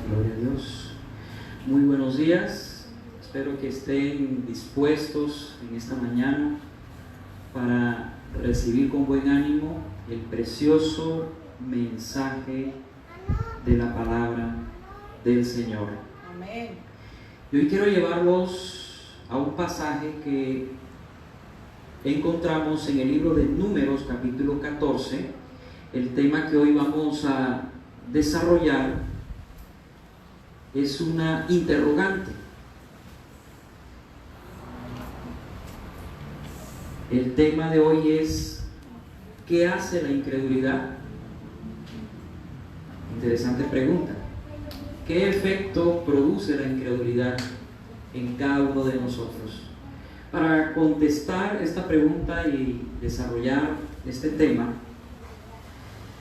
Gloria a Dios. Muy buenos días. Espero que estén dispuestos en esta mañana para recibir con buen ánimo el precioso mensaje de la palabra del Señor. Amén. Y hoy quiero llevarlos a un pasaje que encontramos en el libro de Números, capítulo 14. El tema que hoy vamos a desarrollar es una interrogante. El tema de hoy es: ¿qué hace la incredulidad? Interesante pregunta. ¿Qué efecto produce la incredulidad en cada uno de nosotros? Para contestar esta pregunta y desarrollar este tema,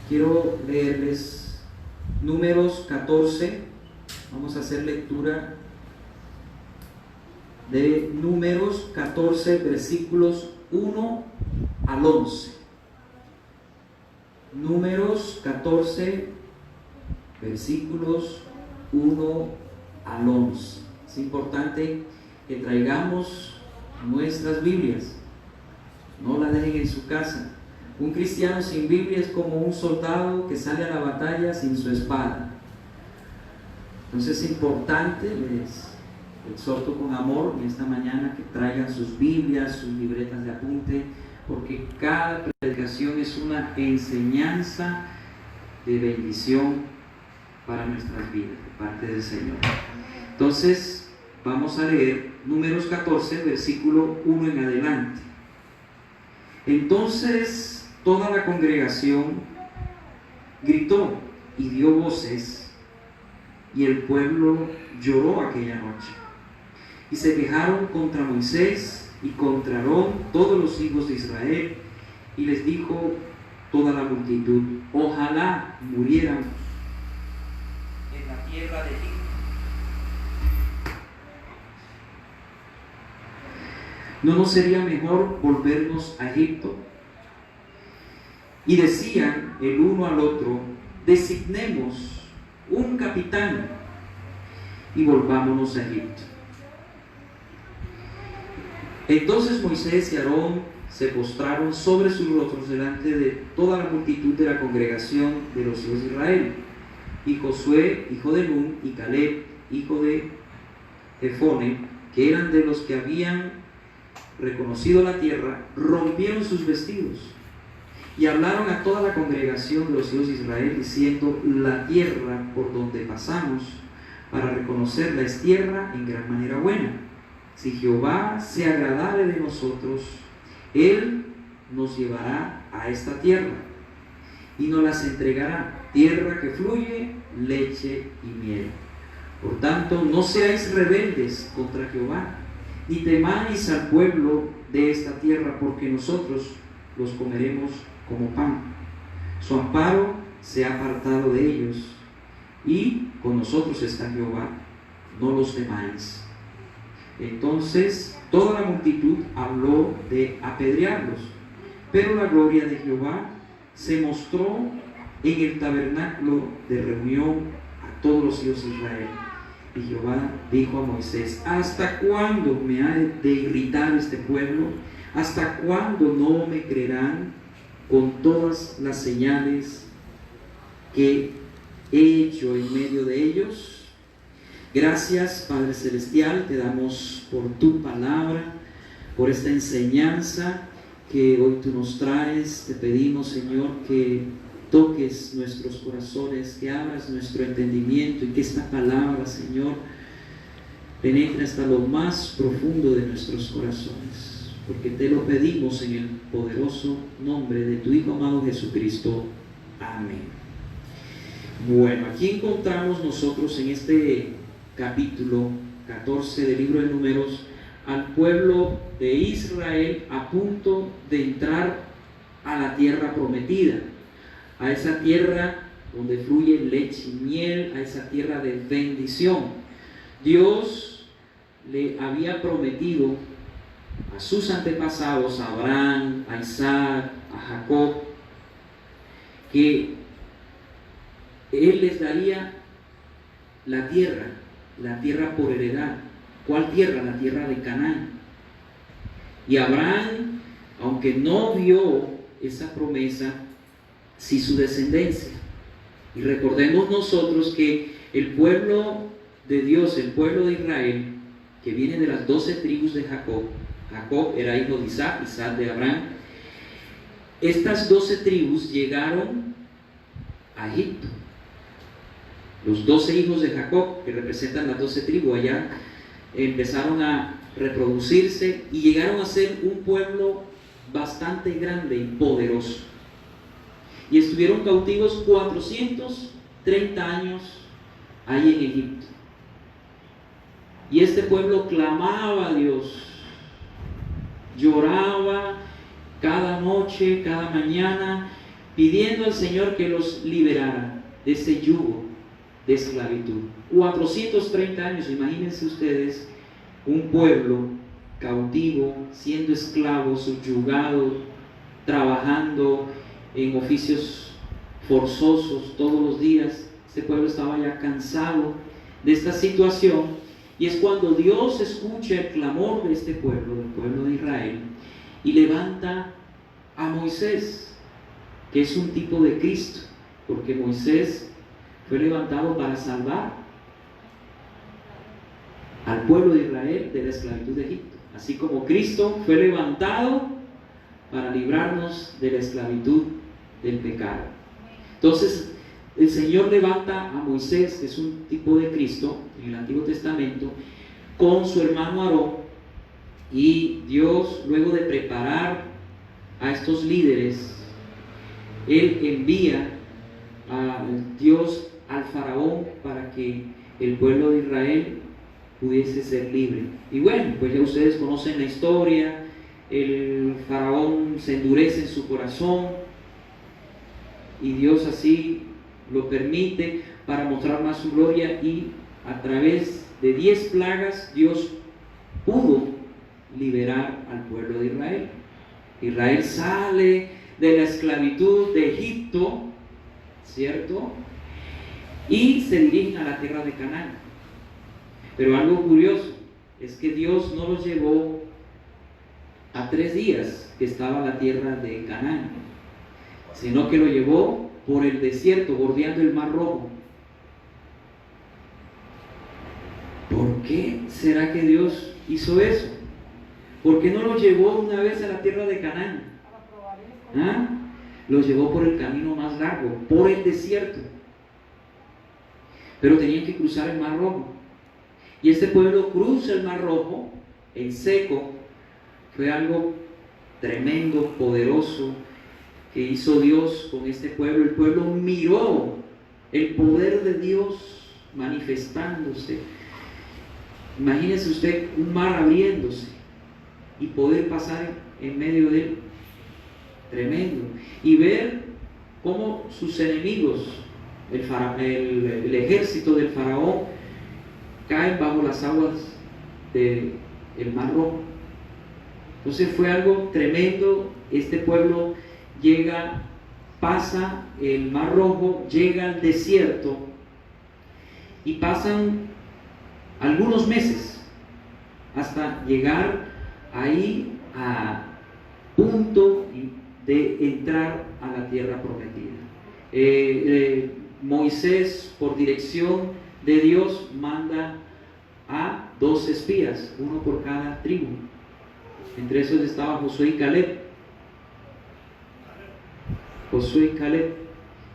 quiero leerles Números 14. Vamos a hacer lectura de Números 14, versículos 1 al 11. Números 14, versículos 1 al 11. Es importante que traigamos nuestras Biblias. No la dejen en su casa. Un cristiano sin Biblia es como un soldado que sale a la batalla sin su espada. Entonces es importante, les exhorto con amor en esta mañana que traigan sus Biblias, sus libretas de apunte, porque cada predicación es una enseñanza de bendición para nuestras vidas, de parte del Señor. Entonces vamos a leer Números 14, versículo 1 en adelante. Entonces toda la congregación gritó y dio voces, y el pueblo lloró aquella noche. Y se quejaron contra Moisés y contra Aarón todos los hijos de Israel, y les dijo toda la multitud: ojalá murieran en la tierra de Egipto. ¿No nos sería mejor volvernos a Egipto? Y decían el uno al otro: designemos un capitán y volvámonos a Egipto. Entonces Moisés y Aarón se postraron sobre sus rostros delante de toda la multitud de la congregación de los hijos de Israel. Y Josué, hijo de Nun, y Caleb, hijo de Jefone, que eran de los que habían reconocido la tierra, rompieron sus vestidos y hablaron a toda la congregación de los hijos de Israel, diciendo: la tierra por donde pasamos para reconocerla es tierra en gran manera buena. Si Jehová se agradare de nosotros, Él nos llevará a esta tierra y nos las entregará, tierra que fluye leche y miel. Por tanto, no seáis rebeldes contra Jehová, ni temáis al pueblo de esta tierra, porque nosotros los comeremos como pan. Su amparo se ha apartado de ellos, y con nosotros está Jehová, no los temáis. Entonces toda la multitud habló de apedrearlos, pero la gloria de Jehová se mostró en el tabernáculo de reunión a todos los hijos de Israel. Y Jehová dijo a Moisés: ¿hasta cuándo me ha de irritar este pueblo? ¿Hasta cuándo no me creerán con todas las señales que he hecho en medio de ellos? Gracias, Padre Celestial, te damos por tu palabra, por esta enseñanza que hoy tú nos traes. Te pedimos, Señor, que toques nuestros corazones, que abras nuestro entendimiento y que esta palabra, Señor, penetre hasta lo más profundo de nuestros corazones, porque te lo pedimos en el poderoso nombre de tu Hijo amado Jesucristo. Amén. Bueno, aquí encontramos nosotros en este capítulo 14 del libro de Números al pueblo de Israel a punto de entrar a la tierra prometida, a esa tierra donde fluye leche y miel, a esa tierra de bendición. Dios le había prometido a sus antepasados, a Abraham, a Isaac, a Jacob, que Él les daría la tierra por heredad. ¿Cuál tierra? La tierra de Canaán. Y Abraham, aunque no vio esa promesa, sí su descendencia. Y recordemos nosotros que el pueblo de Dios, el pueblo de Israel, que viene de las 12 tribus de Jacob. Jacob era hijo de Isaac, Isaac de Abraham. Estas 12 tribus llegaron a Egipto. Los 12 hijos de Jacob, que representan las 12 tribus, allá empezaron a reproducirse y llegaron a ser un pueblo bastante grande y poderoso. Y estuvieron cautivos 430 años ahí en Egipto. Y este pueblo clamaba a Dios, lloraba cada noche, cada mañana, pidiendo al Señor que los liberara de ese yugo de esclavitud. 430 años, imagínense ustedes, un pueblo cautivo, siendo esclavo, subyugado, trabajando en oficios forzosos todos los días. Este pueblo estaba ya cansado de esta situación, y es cuando Dios escucha el clamor de este pueblo, del pueblo de Israel, y levanta a Moisés, que es un tipo de Cristo, porque Moisés fue levantado para salvar al pueblo de Israel de la esclavitud de Egipto, así como Cristo fue levantado para librarnos de la esclavitud del pecado. Entonces el Señor levanta a Moisés, que es un tipo de Cristo en el Antiguo Testamento, con su hermano Aarón, y Dios, luego de preparar a estos líderes, Él envía a Dios al faraón para que el pueblo de Israel pudiese ser libre. Y bueno, pues ya ustedes conocen la historia. El faraón se endurece en su corazón y Dios así lo permite para mostrar más su gloria, y a través de 10 plagas Dios pudo liberar al pueblo de Israel. Israel sale de la esclavitud de Egipto, ¿cierto? Y se dirigen a la tierra de Canaán. Pero algo curioso es que Dios no los llevó a 3 días que estaba la tierra de Canaán, sino que lo llevó por el desierto, bordeando el Mar Rojo. ¿Por qué será que Dios hizo eso? ¿Por qué no los llevó una vez a la tierra de Canaán? ¿Ah? Los llevó por el camino más largo, por el desierto. Pero tenían que cruzar el Mar Rojo. Y este pueblo cruza el Mar Rojo en seco. Fue algo tremendo, poderoso, que hizo Dios con este pueblo. El pueblo miró el poder de Dios manifestándose. Imagínese usted un mar abriéndose y poder pasar en medio de él. Tremendo. Y ver cómo sus enemigos, el ejército del faraón, caen bajo las aguas del Mar Rojo. Entonces fue algo tremendo. Este pueblo llega, pasa el Mar Rojo, llega al desierto, y pasan algunos meses hasta llegar ahí a punto de entrar a la tierra prometida. Moisés, por dirección de Dios, manda a 2 espías, uno por cada tribu. Entre esos estaba Josué y Caleb. Josué y Caleb,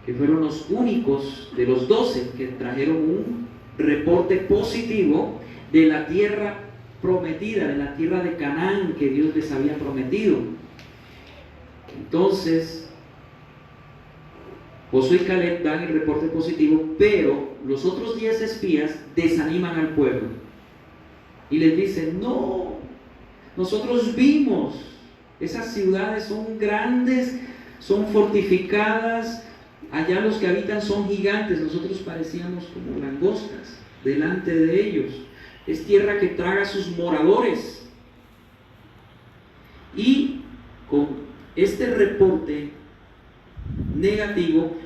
que fueron los únicos de los 12 que trajeron un reporte positivo de la tierra prometida, de la tierra de Canaán que Dios les había prometido. Entonces Josué y Caleb dan el reporte positivo, pero los otros 10 espías desaniman al pueblo y les dicen: no, nosotros vimos, esas ciudades son grandes, son fortificadas, allá los que habitan son gigantes, nosotros parecíamos como langostas delante de ellos. Es tierra que traga a sus moradores. Y con este reporte negativo,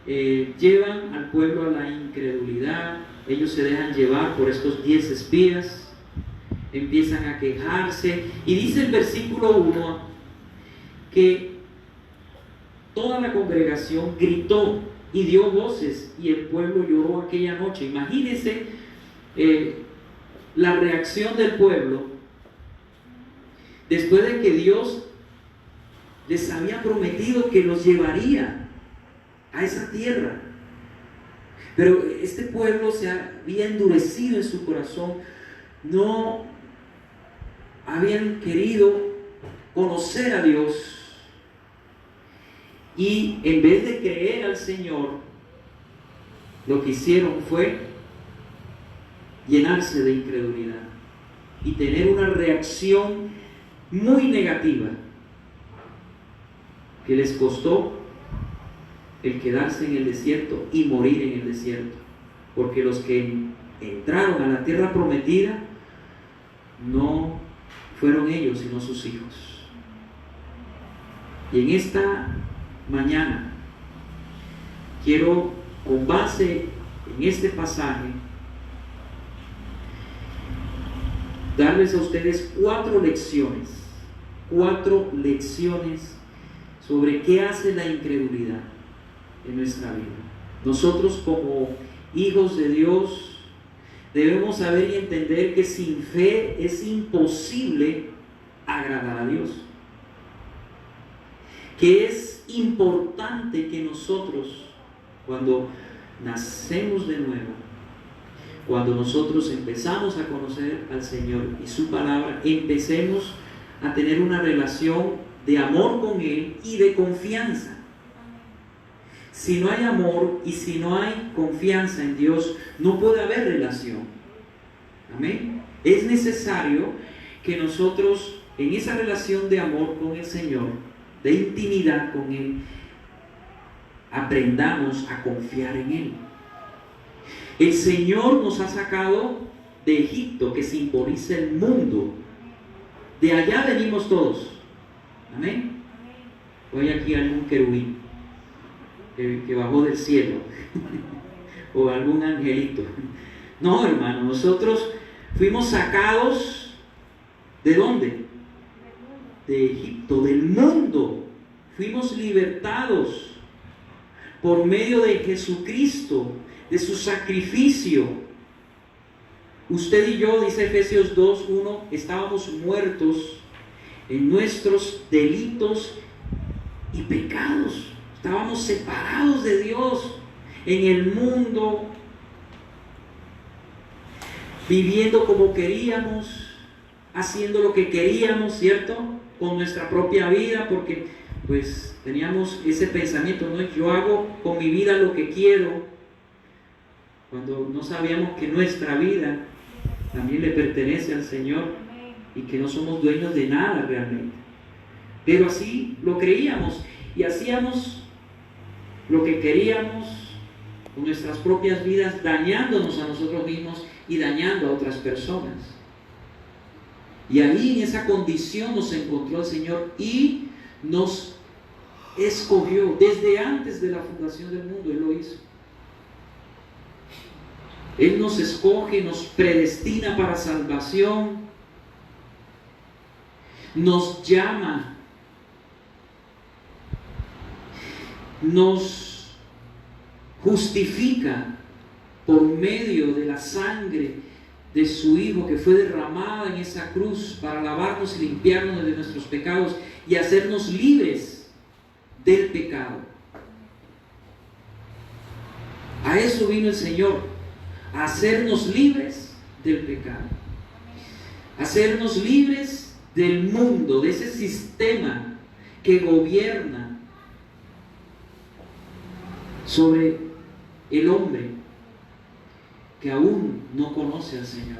llevan al pueblo a la incredulidad. Ellos se dejan llevar por estos 10 espías, empiezan a quejarse, y dice el versículo 1 que toda la congregación gritó y dio voces, y el pueblo lloró aquella noche. Imagínense la reacción del pueblo después de que Dios les había prometido que los llevaría a esa tierra. Pero este pueblo se había endurecido en su corazón, no habían querido conocer a Dios, y en vez de creer al Señor, lo que hicieron fue llenarse de incredulidad y tener una reacción muy negativa que les costó el quedarse en el desierto y morir en el desierto, porque los que entraron a la tierra prometida no fueron ellos sino sus hijos. Y en esta mañana quiero, con base en este pasaje, darles a ustedes 4 lecciones sobre qué hace la incredulidad en nuestra vida. Nosotros, como hijos de Dios, debemos saber y entender que sin fe es imposible agradar a Dios, que es importante que nosotros, cuando nacemos de nuevo, cuando nosotros empezamos a conocer al Señor y su palabra, empecemos a tener una relación de amor con Él y de confianza. Si no hay amor y si no hay confianza en Dios, no puede haber relación. Amén. Es necesario que nosotros, en esa relación de amor con el Señor, de intimidad con Él, aprendamos a confiar en Él. El Señor nos ha sacado de Egipto, que simboliza el mundo. De allá venimos todos. Amén. Hoy aquí algún querubín que bajó del cielo o algún angelito. No, hermano, nosotros fuimos sacados ¿de dónde? De Egipto, del mundo. Fuimos libertados por medio de Jesucristo, de su sacrificio. Usted y yo, dice Efesios 2:1, estábamos muertos en nuestros delitos y pecados. Estábamos separados de Dios en el mundo, viviendo como queríamos, haciendo lo que queríamos, ¿cierto? Con nuestra propia vida, porque pues teníamos ese pensamiento, ¿no? Yo hago con mi vida lo que quiero, cuando no sabíamos que nuestra vida también le pertenece al Señor y que no somos dueños de nada realmente. Pero así lo creíamos y hacíamos lo que queríamos con nuestras propias vidas, dañándonos a nosotros mismos y dañando a otras personas. Y ahí, en esa condición, nos encontró el Señor y nos escogió desde antes de la fundación del mundo. Él lo hizo. Él nos escoge, nos predestina para salvación, nos llama, nos justifica por medio de la sangre de su Hijo que fue derramada en esa cruz para lavarnos y limpiarnos de nuestros pecados y hacernos libres del pecado. A eso vino el Señor, a hacernos libres del pecado, a hacernos libres del mundo, de ese sistema que gobierna sobre el hombre que aún no conoce al Señor,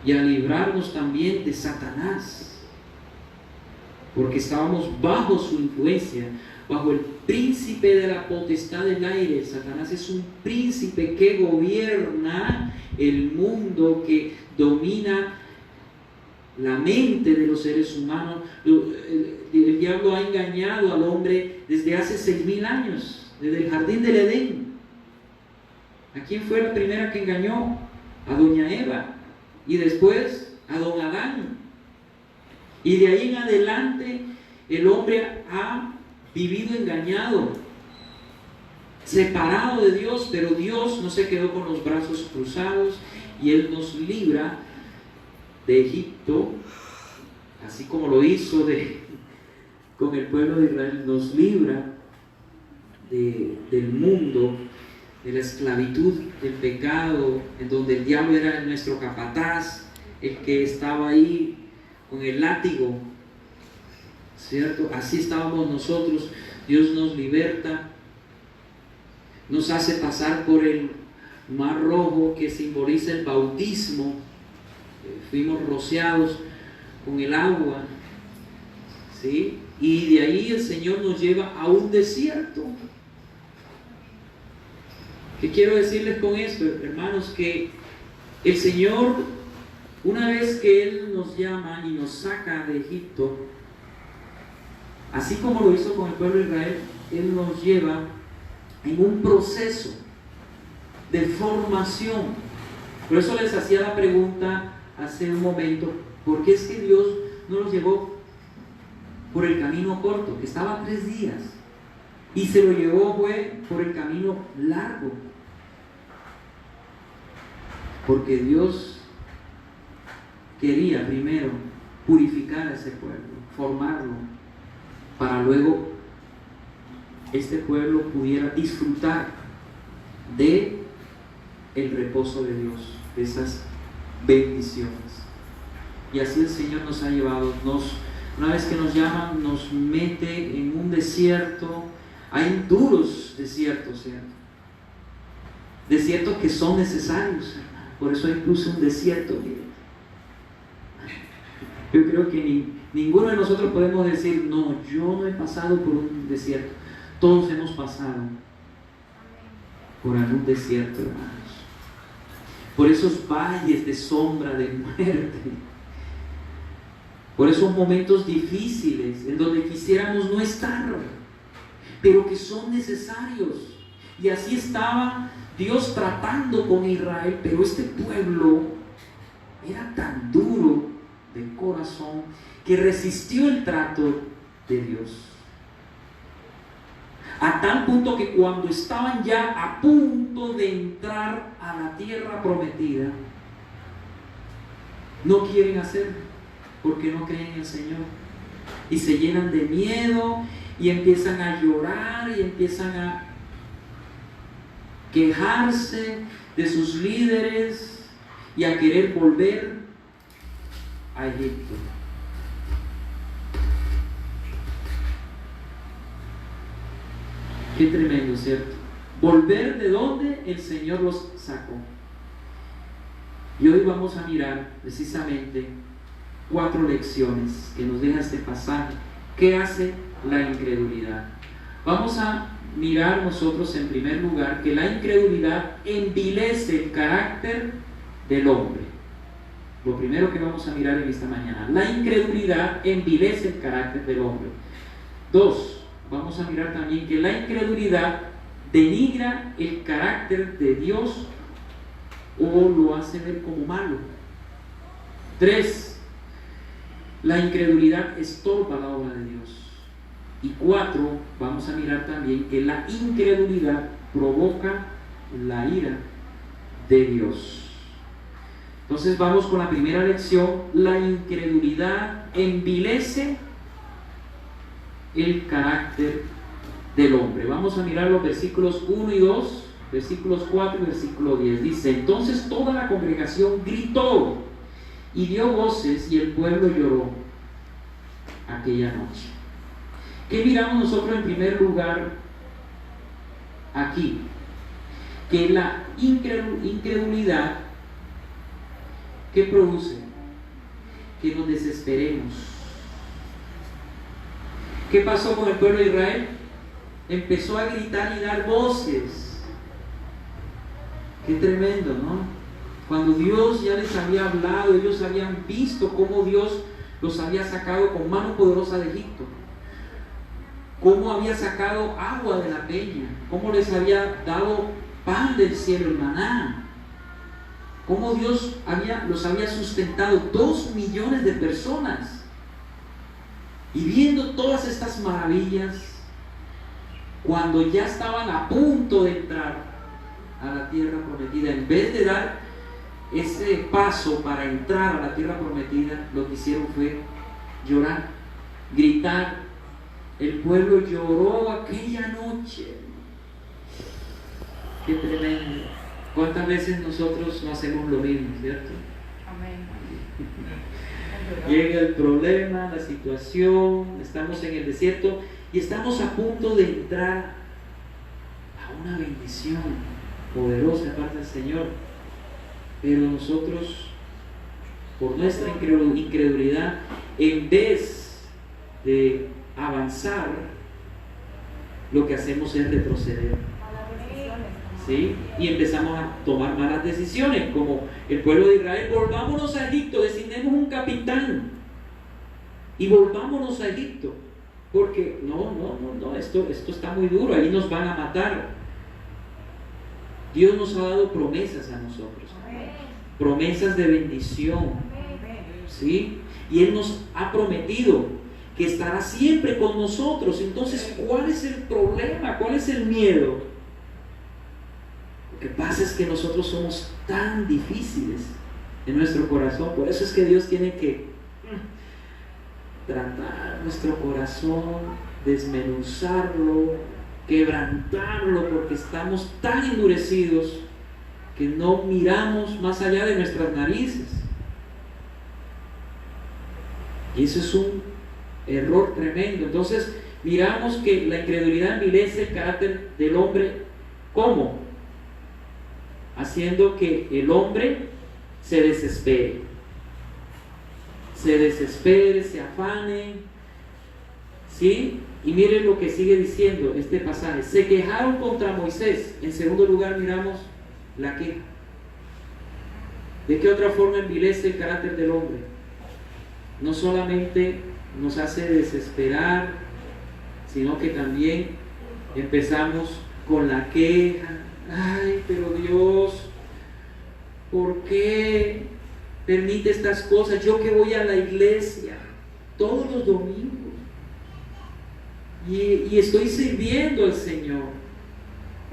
y a librarnos también de Satanás, porque estábamos bajo su influencia, bajo el príncipe de la potestad del aire. Satanás es un príncipe que gobierna el mundo, que domina la mente de los seres humanos. El diablo ha engañado al hombre desde hace 6.000 años, desde el jardín del Edén. ¿A quién fue la primera que engañó? A doña Eva, y después a don Adán. Y de ahí en adelante el hombre ha vivido engañado, separado de Dios, pero Dios no se quedó con los brazos cruzados y Él nos libra de Egipto, así como lo hizo con el pueblo de Israel. Nos libra del mundo, de la esclavitud, del pecado, en donde el diablo era nuestro capataz, el que estaba ahí con el látigo, ¿cierto? Así estábamos nosotros. Dios nos liberta, nos hace pasar por el mar rojo, que simboliza el bautismo. Fuimos rociados con el agua, ¿sí? Y de ahí el Señor nos lleva a un desierto. ¿Qué quiero decirles con esto, hermanos? Que el Señor, una vez que Él nos llama y nos saca de Egipto, así como lo hizo con el pueblo de Israel, Él nos lleva en un proceso de formación. Por eso les hacía la pregunta hace un momento: ¿por qué es que Dios no los llevó por el camino corto, que estaba 3 días, y se lo llevó fue por el camino largo? Porque Dios quería primero purificar a ese pueblo, formarlo, para luego este pueblo pudiera disfrutar de el reposo de Dios, de esas bendiciones. Y así el Señor nos ha llevado. Una vez que nos llaman, nos mete en un desierto. Hay duros desiertos, ¿cierto? Desiertos que son necesarios, hermano. Por eso hay incluso un desierto. Yo creo que ninguno de nosotros podemos decir: no, yo no he pasado por un desierto. Todos hemos pasado por algún desierto, hermanos. Por esos valles de sombra de muerte, por esos momentos difíciles en donde quisiéramos no estar, pero que son necesarios. Y así estaba Dios tratando con Israel, pero este pueblo era tan duro de corazón que resistió el trato de Dios, a tal punto que cuando estaban ya a punto de entrar a la tierra prometida, no quieren hacerlo, porque no creen en el Señor, y se llenan de miedo y empiezan a llorar y empiezan a quejarse de sus líderes y a querer volver a Egipto. Qué tremendo, ¿cierto? Volver de donde el Señor los sacó. Y hoy vamos a mirar precisamente 4 lecciones que nos deja este pasaje. ¿Qué hace la incredulidad? Vamos a mirar nosotros en primer lugar que la incredulidad envilece el carácter del hombre. Lo primero que vamos a mirar en esta mañana: la incredulidad envilece el carácter del hombre. 2, vamos a mirar también que la incredulidad denigra el carácter de Dios o lo hace ver como malo. 3, la incredulidad estorba la obra de Dios. Y 4, vamos a mirar también que la incredulidad provoca la ira de Dios. Entonces vamos con la primera lección: la incredulidad envilece el carácter del hombre. Vamos a mirar los versículos 1 y 2, versículos 4 y versículo 10. Dice: entonces toda la congregación gritó y dio voces, y el pueblo lloró aquella noche. ¿Qué miramos nosotros en primer lugar aquí? Que la incredulidad, ¿qué produce? Que nos desesperemos. ¿Qué pasó con el pueblo de Israel? Empezó a gritar y dar voces. Qué tremendo, ¿no? Cuando Dios ya les había hablado, ellos habían visto cómo Dios los había sacado con mano poderosa de Egipto, cómo había sacado agua de la peña, cómo les había dado pan del cielo, el maná, cómo Dios los había sustentado 2 millones de personas. Y viendo todas estas maravillas, cuando ya estaban a punto de entrar a la tierra prometida, en vez de dar ese paso para entrar a la tierra prometida, lo que hicieron fue llorar, gritar. El pueblo lloró aquella noche. Qué tremendo. ¿Cuántas veces nosotros no hacemos lo mismo, cierto? Amén. Llega el problema, la situación, estamos en el desierto y estamos a punto de entrar a una bendición poderosa de parte del Señor. Pero nosotros, por nuestra incredulidad, en vez de avanzar, lo que hacemos es retroceder. ¿Sí? Y empezamos a tomar malas decisiones, como el pueblo de Israel: volvámonos a Egipto, designemos un capitán y volvámonos a Egipto, porque esto está muy duro, ahí nos van a matar. Dios nos ha dado promesas a nosotros, promesas de bendición, ¿sí? Y Él nos ha prometido que estará siempre con nosotros. Entonces, ¿cuál es el problema? ¿Cuál es el miedo? Lo que pasa es que nosotros somos tan difíciles en nuestro corazón. Por eso es que Dios tiene que tratar nuestro corazón, desmenuzarlo, quebrantarlo, porque estamos tan endurecidos que no miramos más allá de nuestras narices. Y eso es un error tremendo. Entonces miramos que la incredulidad envilece el carácter del hombre. ¿Cómo? Haciendo que el hombre se desespere, se afane, ¿sí? Y miren lo que sigue diciendo este pasaje: se quejaron contra Moisés. En segundo lugar, miramos la queja. ¿De qué otra forma envilece el carácter del hombre? No solamente nos hace desesperar, sino que también empezamos con la queja. Ay, pero Dios, ¿por qué permite estas cosas? Yo que voy a la iglesia todos los domingos y estoy sirviendo al Señor,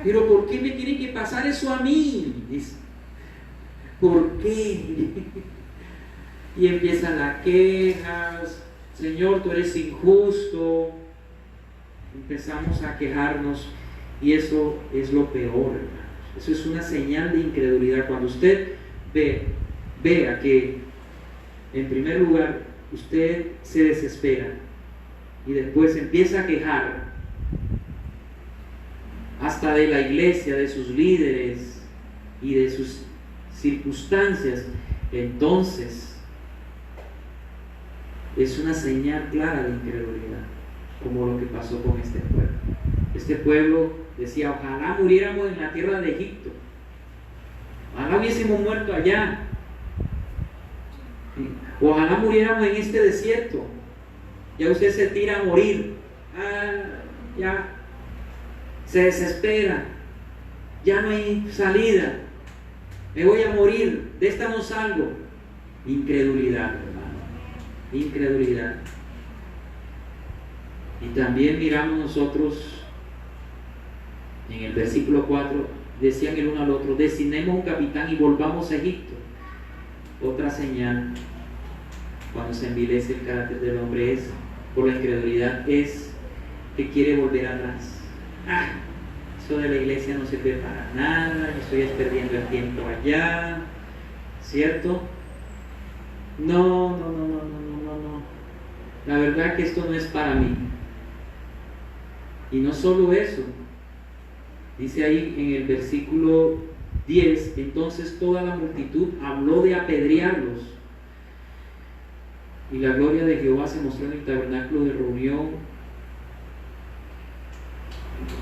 pero ¿por qué me tiene que pasar eso a mí? Dice, ¿por qué? Y empiezan las quejas: Señor, tú eres injusto. Empezamos a quejarnos. Y eso es lo peor, hermanos. Eso es una señal de incredulidad. Cuando usted vea que, en primer lugar, usted se desespera y después empieza a quejar hasta de la iglesia, de sus líderes y de sus circunstancias, entonces es una señal clara de incredulidad, como lo que pasó con este pueblo. Este pueblo decía: ojalá muriéramos en la tierra de Egipto, ojalá hubiésemos muerto allá, ojalá muriéramos en este desierto. Ya usted se tira a morir, ya se desespera, ya no hay salida, me voy a morir, de esta no salgo. Incredulidad, hermano, incredulidad. Y también miramos nosotros en el versículo 4, decían el uno al otro: designemos un capitán y volvamos a Egipto. Otra señal cuando se envilece el carácter del hombre es por la incredulidad, es que quiere volver atrás. Eso de la iglesia no sirve para nada, yo estoy perdiendo el tiempo allá, ¿cierto? No, la verdad que esto no es para mí. Y no solo eso, dice ahí en el versículo 10: entonces toda la multitud habló de apedrearlos, y la gloria de Jehová se mostró en el tabernáculo de reunión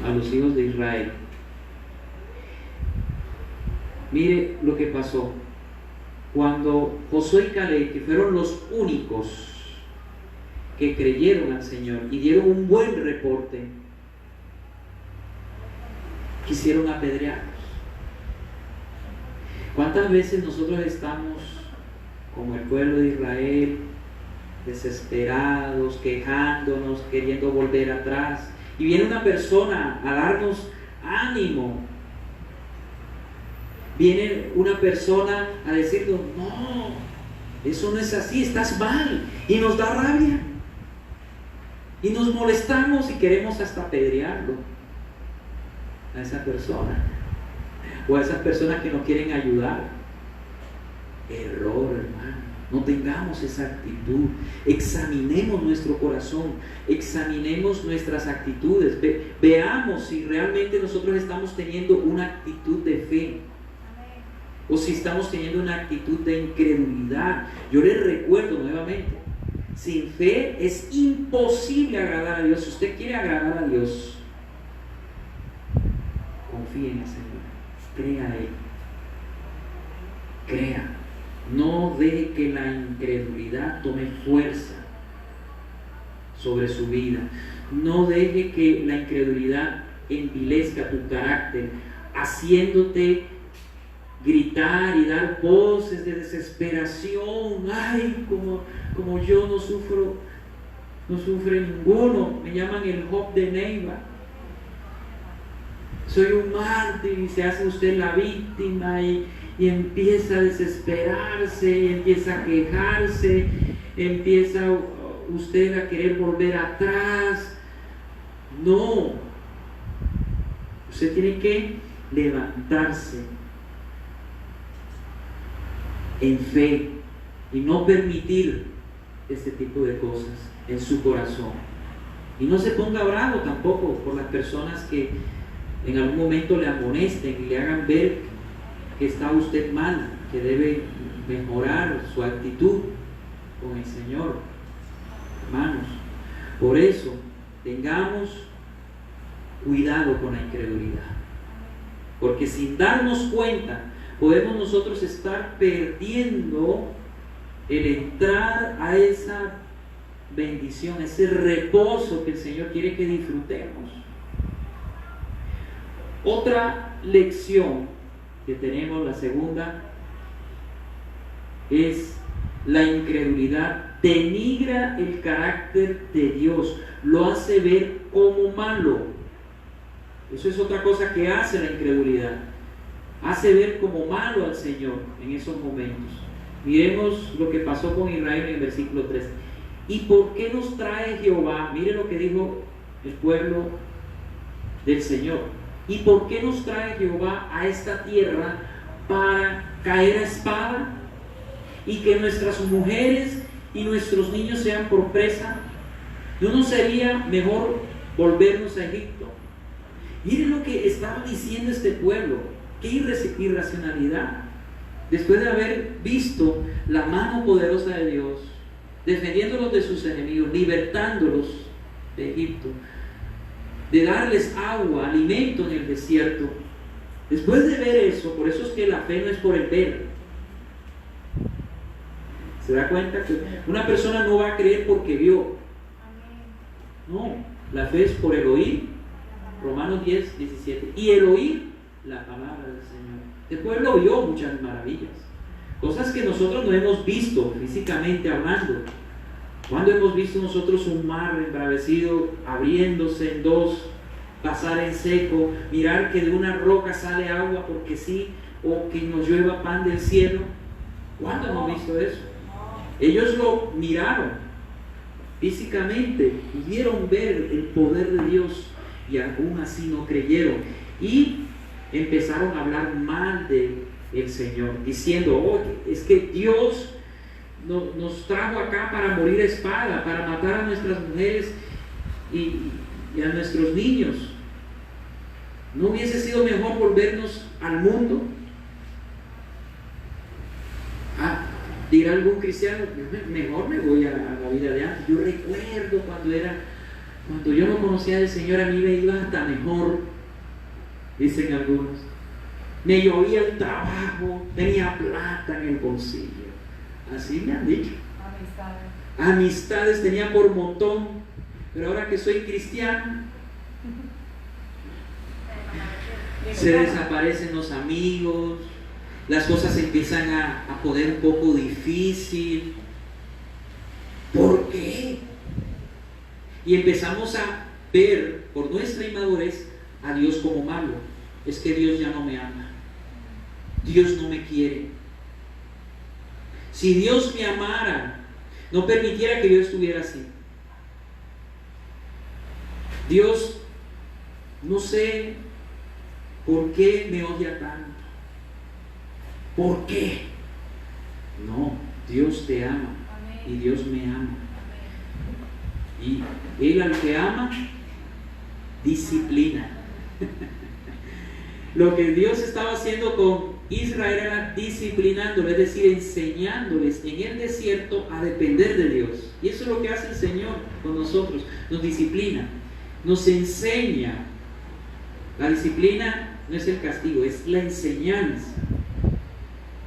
a los hijos de Israel. Mire lo que pasó. cuando Josué y Caleb, que fueron los únicos que creyeron al Señor y dieron un buen reporte, quisieron apedrearlos. ¿Cuántas veces nosotros estamos como el pueblo de Israel, desesperados, quejándonos, queriendo volver atrás, y viene una persona a darnos ánimo? Viene una persona a decirnos: no, eso no es así, estás mal, y nos da rabia, y nos molestamos y queremos hasta apedrearlo a esa persona, o a esas personas que nos quieren ayudar. Error, hermano. No tengamos esa actitud. Examinemos nuestro corazón, examinemos nuestras actitudes, veamos si realmente nosotros estamos teniendo una actitud de fe o si estamos teniendo una actitud de incredulidad. Yo les recuerdo nuevamente, sin fe es imposible agradar a Dios. Si usted quiere agradar a Dios, confíe en el Señor, crea a Él, crea. No deje que la incredulidad tome fuerza sobre su vida. No deje que la incredulidad envilezca tu carácter, haciéndote gritar y dar voces de desesperación. Ay, como yo no sufre ninguno. Me llaman el Job de Neiva. Soy un mártir, y se hace usted la víctima y empieza a desesperarse, y empieza a quejarse, empieza usted a querer volver atrás. No, usted tiene que levantarse en fe y no permitir este tipo de cosas en su corazón. Y no se ponga bravo tampoco por las personas que en algún momento le amonesten y le hagan ver que está usted mal, que debe mejorar su actitud con el Señor. Hermanos, por eso tengamos cuidado con la incredulidad, porque sin darnos cuenta podemos nosotros estar perdiendo el entrar a esa bendición, ese reposo que el Señor quiere que disfrutemos. Otra lección que tenemos, la segunda, es la incredulidad denigra el carácter de Dios, lo hace ver como malo. Eso es otra cosa que hace la incredulidad, hace ver como malo al Señor en esos momentos. Miremos lo que pasó con Israel en el versículo 3. ¿Y por qué nos trae Jehová? Mire lo que dijo el pueblo del Señor. ¿Y por qué nos trae Jehová a esta tierra para caer a espada y que nuestras mujeres y nuestros niños sean por presa? ¿No sería mejor volvernos a Egipto? Miren lo que estaba diciendo este pueblo. Qué irracionalidad. Después de haber visto la mano poderosa de Dios, defendiéndolos de sus enemigos, libertándolos de Egipto, de darles agua, alimento en el desierto. Después de ver eso, por eso es que la fe no es por el ver. ¿Se da cuenta que una persona no va a creer porque vio? No, la fe es por el oír. Romanos 10, 17. Y el oír la palabra del Señor. El pueblo vio muchas maravillas, cosas que nosotros no hemos visto físicamente hablando. ¿Cuándo hemos visto nosotros un mar embravecido abriéndose en dos, pasar en seco, mirar que de una roca sale agua porque sí, o que nos llueva pan del cielo? ¿Cuándo hemos visto eso? Ellos lo miraron físicamente, pudieron ver el poder de Dios y aún así no creyeron y empezaron a hablar mal del Señor, diciendo: oye, es que Dios nos trajo acá para morir a espada, para matar a nuestras mujeres y a nuestros niños. ¿No hubiese sido mejor volvernos al mundo? Dirá algún cristiano: mejor me voy a la vida de antes. Yo recuerdo cuando yo no conocía al Señor, a mí me iba hasta mejor, dicen algunos. me llovía el trabajo, tenía plata en el bolsillo. Así me han dicho. Amistades tenía por montón, pero ahora que soy cristiano, se desaparecen los amigos, las cosas empiezan a poner un poco difícil. ¿Por qué? Y empezamos a ver por nuestra inmadurez a Dios como malo. Es que Dios ya no me ama, Dios no me quiere. Si Dios me amara, no permitiera que yo estuviera así. Dios, no sé por qué me odia tanto. ¿Por qué? No, Dios te ama y Dios me ama. Y Él al que ama, disciplina. Lo que Dios estaba haciendo con Israel era disciplinándolo, es decir, enseñándoles en el desierto a depender de Dios. Y eso es lo que hace el Señor con nosotros, nos disciplina, nos enseña. La disciplina no es el castigo, es la enseñanza.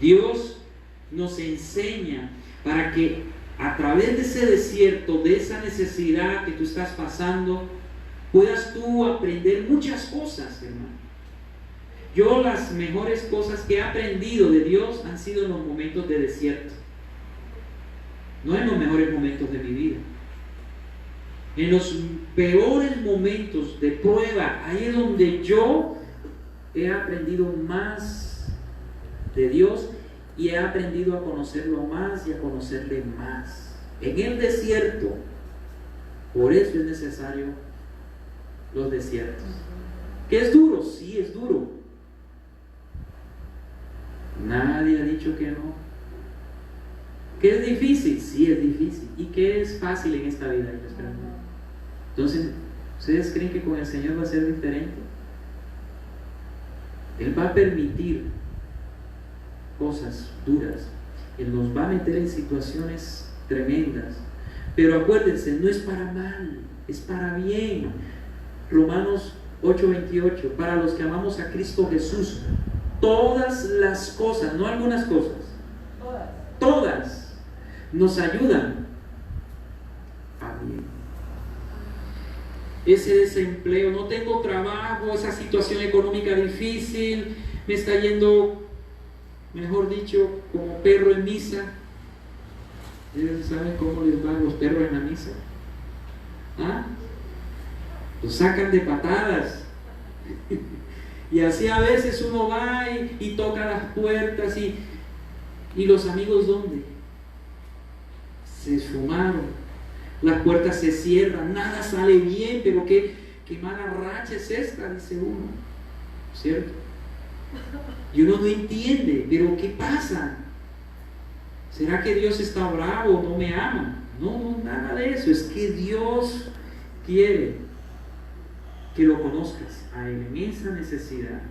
Dios nos enseña para que a través de ese desierto, de esa necesidad que tú estás pasando, puedas tú aprender muchas cosas, hermano. Yo las mejores cosas que he aprendido de Dios han sido en los momentos de desierto, no en los mejores momentos de mi vida. En los peores momentos de prueba, ahí es donde yo he aprendido más de Dios y he aprendido a conocerlo más y a conocerle más. En el desierto, por eso es necesario los desiertos. ¿Que es duro? Sí, es duro. Nadie ha dicho que no. ¿Que es difícil? Sí, es difícil. ¿Y qué es fácil en esta vida? Entonces, ¿ustedes creen que con el Señor va a ser diferente? Él va a permitir cosas duras. Él nos va a meter en situaciones tremendas. Pero acuérdense, no es para mal, es para bien. Romanos 8:28, para los que amamos a Cristo Jesús, todas las cosas, no algunas cosas, todas nos ayudan a bien. Ese desempleo, no tengo trabajo, esa situación económica difícil, me está yendo, mejor dicho, como perro en misa. ¿Ustedes saben cómo les van los perros en la misa? ¿Ah? Los sacan de patadas. Y así a veces uno va y toca las puertas y los amigos, ¿dónde? Se esfumaron. Las puertas se cierran, nada sale bien, pero qué mala racha es esta, dice uno, ¿cierto? Y uno no entiende, pero ¿qué pasa? ¿Será que Dios está bravo, no me ama? No, nada de eso, es que Dios quiere que lo conozcas a Él en esa necesidad,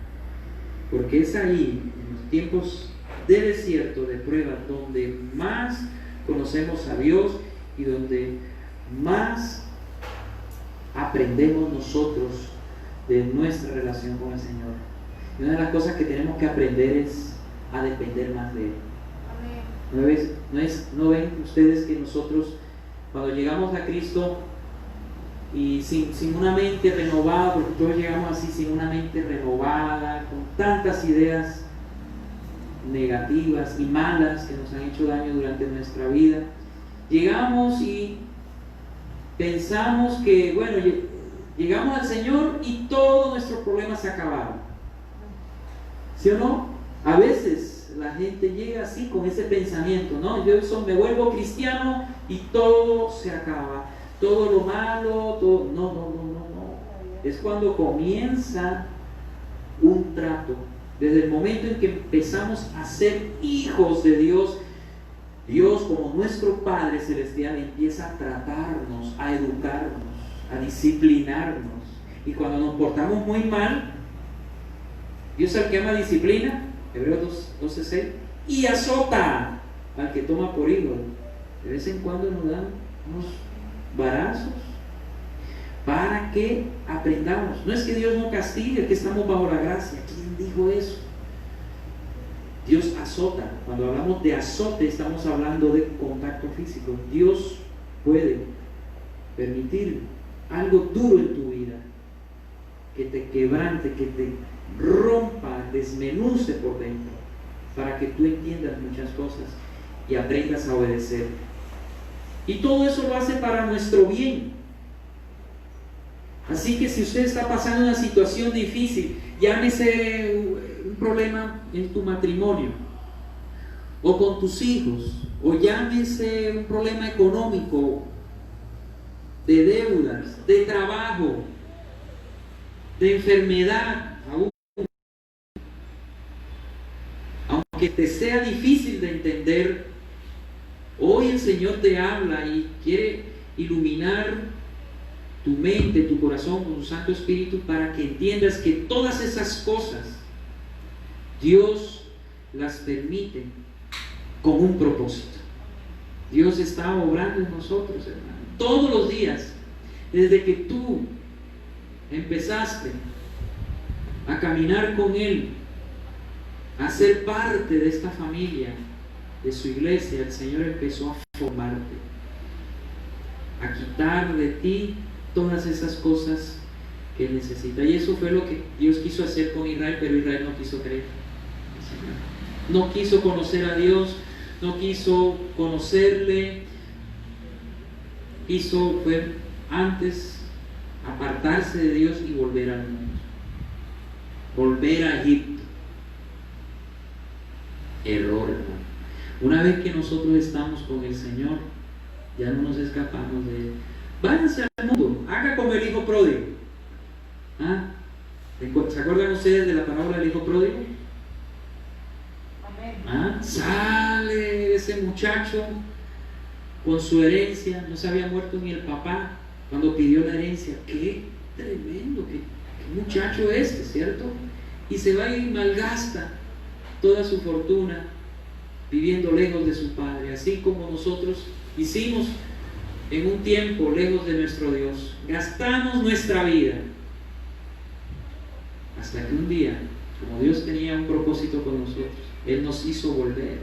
porque es ahí, en los tiempos de desierto, de prueba, donde más conocemos a Dios y donde más aprendemos nosotros de nuestra relación con el Señor. Y una de las cosas que tenemos que aprender es a depender más de Él. ¿No ven ustedes que nosotros, cuando llegamos a Cristo y sin una mente renovada, porque todos llegamos así sin una mente renovada, con tantas ideas negativas y malas que nos han hecho daño durante nuestra vida, llegamos y pensamos que, bueno, llegamos al Señor y todos nuestros problemas se acabaron? ¿Sí o no? A veces la gente llega así con ese pensamiento, ¿no? Yo me vuelvo cristiano y todo se acaba, todo lo malo, todo. No. Es cuando comienza un trato. Desde el momento en que empezamos a ser hijos de Dios, Dios, como nuestro Padre Celestial, empieza a tratarnos, a educarnos, a disciplinarnos. Y cuando nos portamos muy mal, Dios al que ama disciplina, Hebreos 12:6, y azota al que toma por ídolo. De vez en cuando nos dan unos varazos para que aprendamos. No es que Dios no castigue, es que estamos bajo la gracia. ¿Quién dijo eso? Dios azota. Cuando hablamos de azote, estamos hablando de contacto físico. Dios puede permitir algo duro en tu vida, que te quebrante, que te rompa, desmenuce por dentro, para que tú entiendas muchas cosas y aprendas a obedecer. Y todo eso lo hace para nuestro bien. Así que si usted está pasando una situación difícil, llámese un problema en tu matrimonio, o con tus hijos, o llámese un problema económico, de deudas, de trabajo, de enfermedad, aunque te sea difícil de entender, hoy el Señor te habla y quiere iluminar tu mente, tu corazón con su Santo Espíritu, para que entiendas que todas esas cosas Dios las permite con un propósito. Dios está obrando en nosotros, hermano, todos los días, desde que tú empezaste a caminar con Él, a ser parte de esta familia, de su iglesia. El Señor empezó a formarte, a quitar de ti todas esas cosas que necesita. Y eso fue lo que Dios quiso hacer con Israel, pero Israel no quiso creer. No quiso conocer a Dios, no quiso conocerle, fue antes apartarse de Dios y volver al mundo, volver a Egipto. Error, hermano. Una vez que nosotros estamos con el Señor, ya no nos escapamos de Él. Váyanse al mundo, haga como el hijo pródigo. ¿Ah? ¿Se acuerdan ustedes de la parábola del hijo pródigo? ¿Ah? Sale ese muchacho con su herencia, no se había muerto ni el papá cuando pidió la herencia. Qué tremendo, qué muchacho este, ¿cierto? Y se va y malgasta toda su fortuna viviendo lejos de su padre, así como nosotros hicimos en un tiempo lejos de nuestro Dios. Gastamos nuestra vida hasta que un día, como Dios tenía un propósito con nosotros, Él nos hizo volver.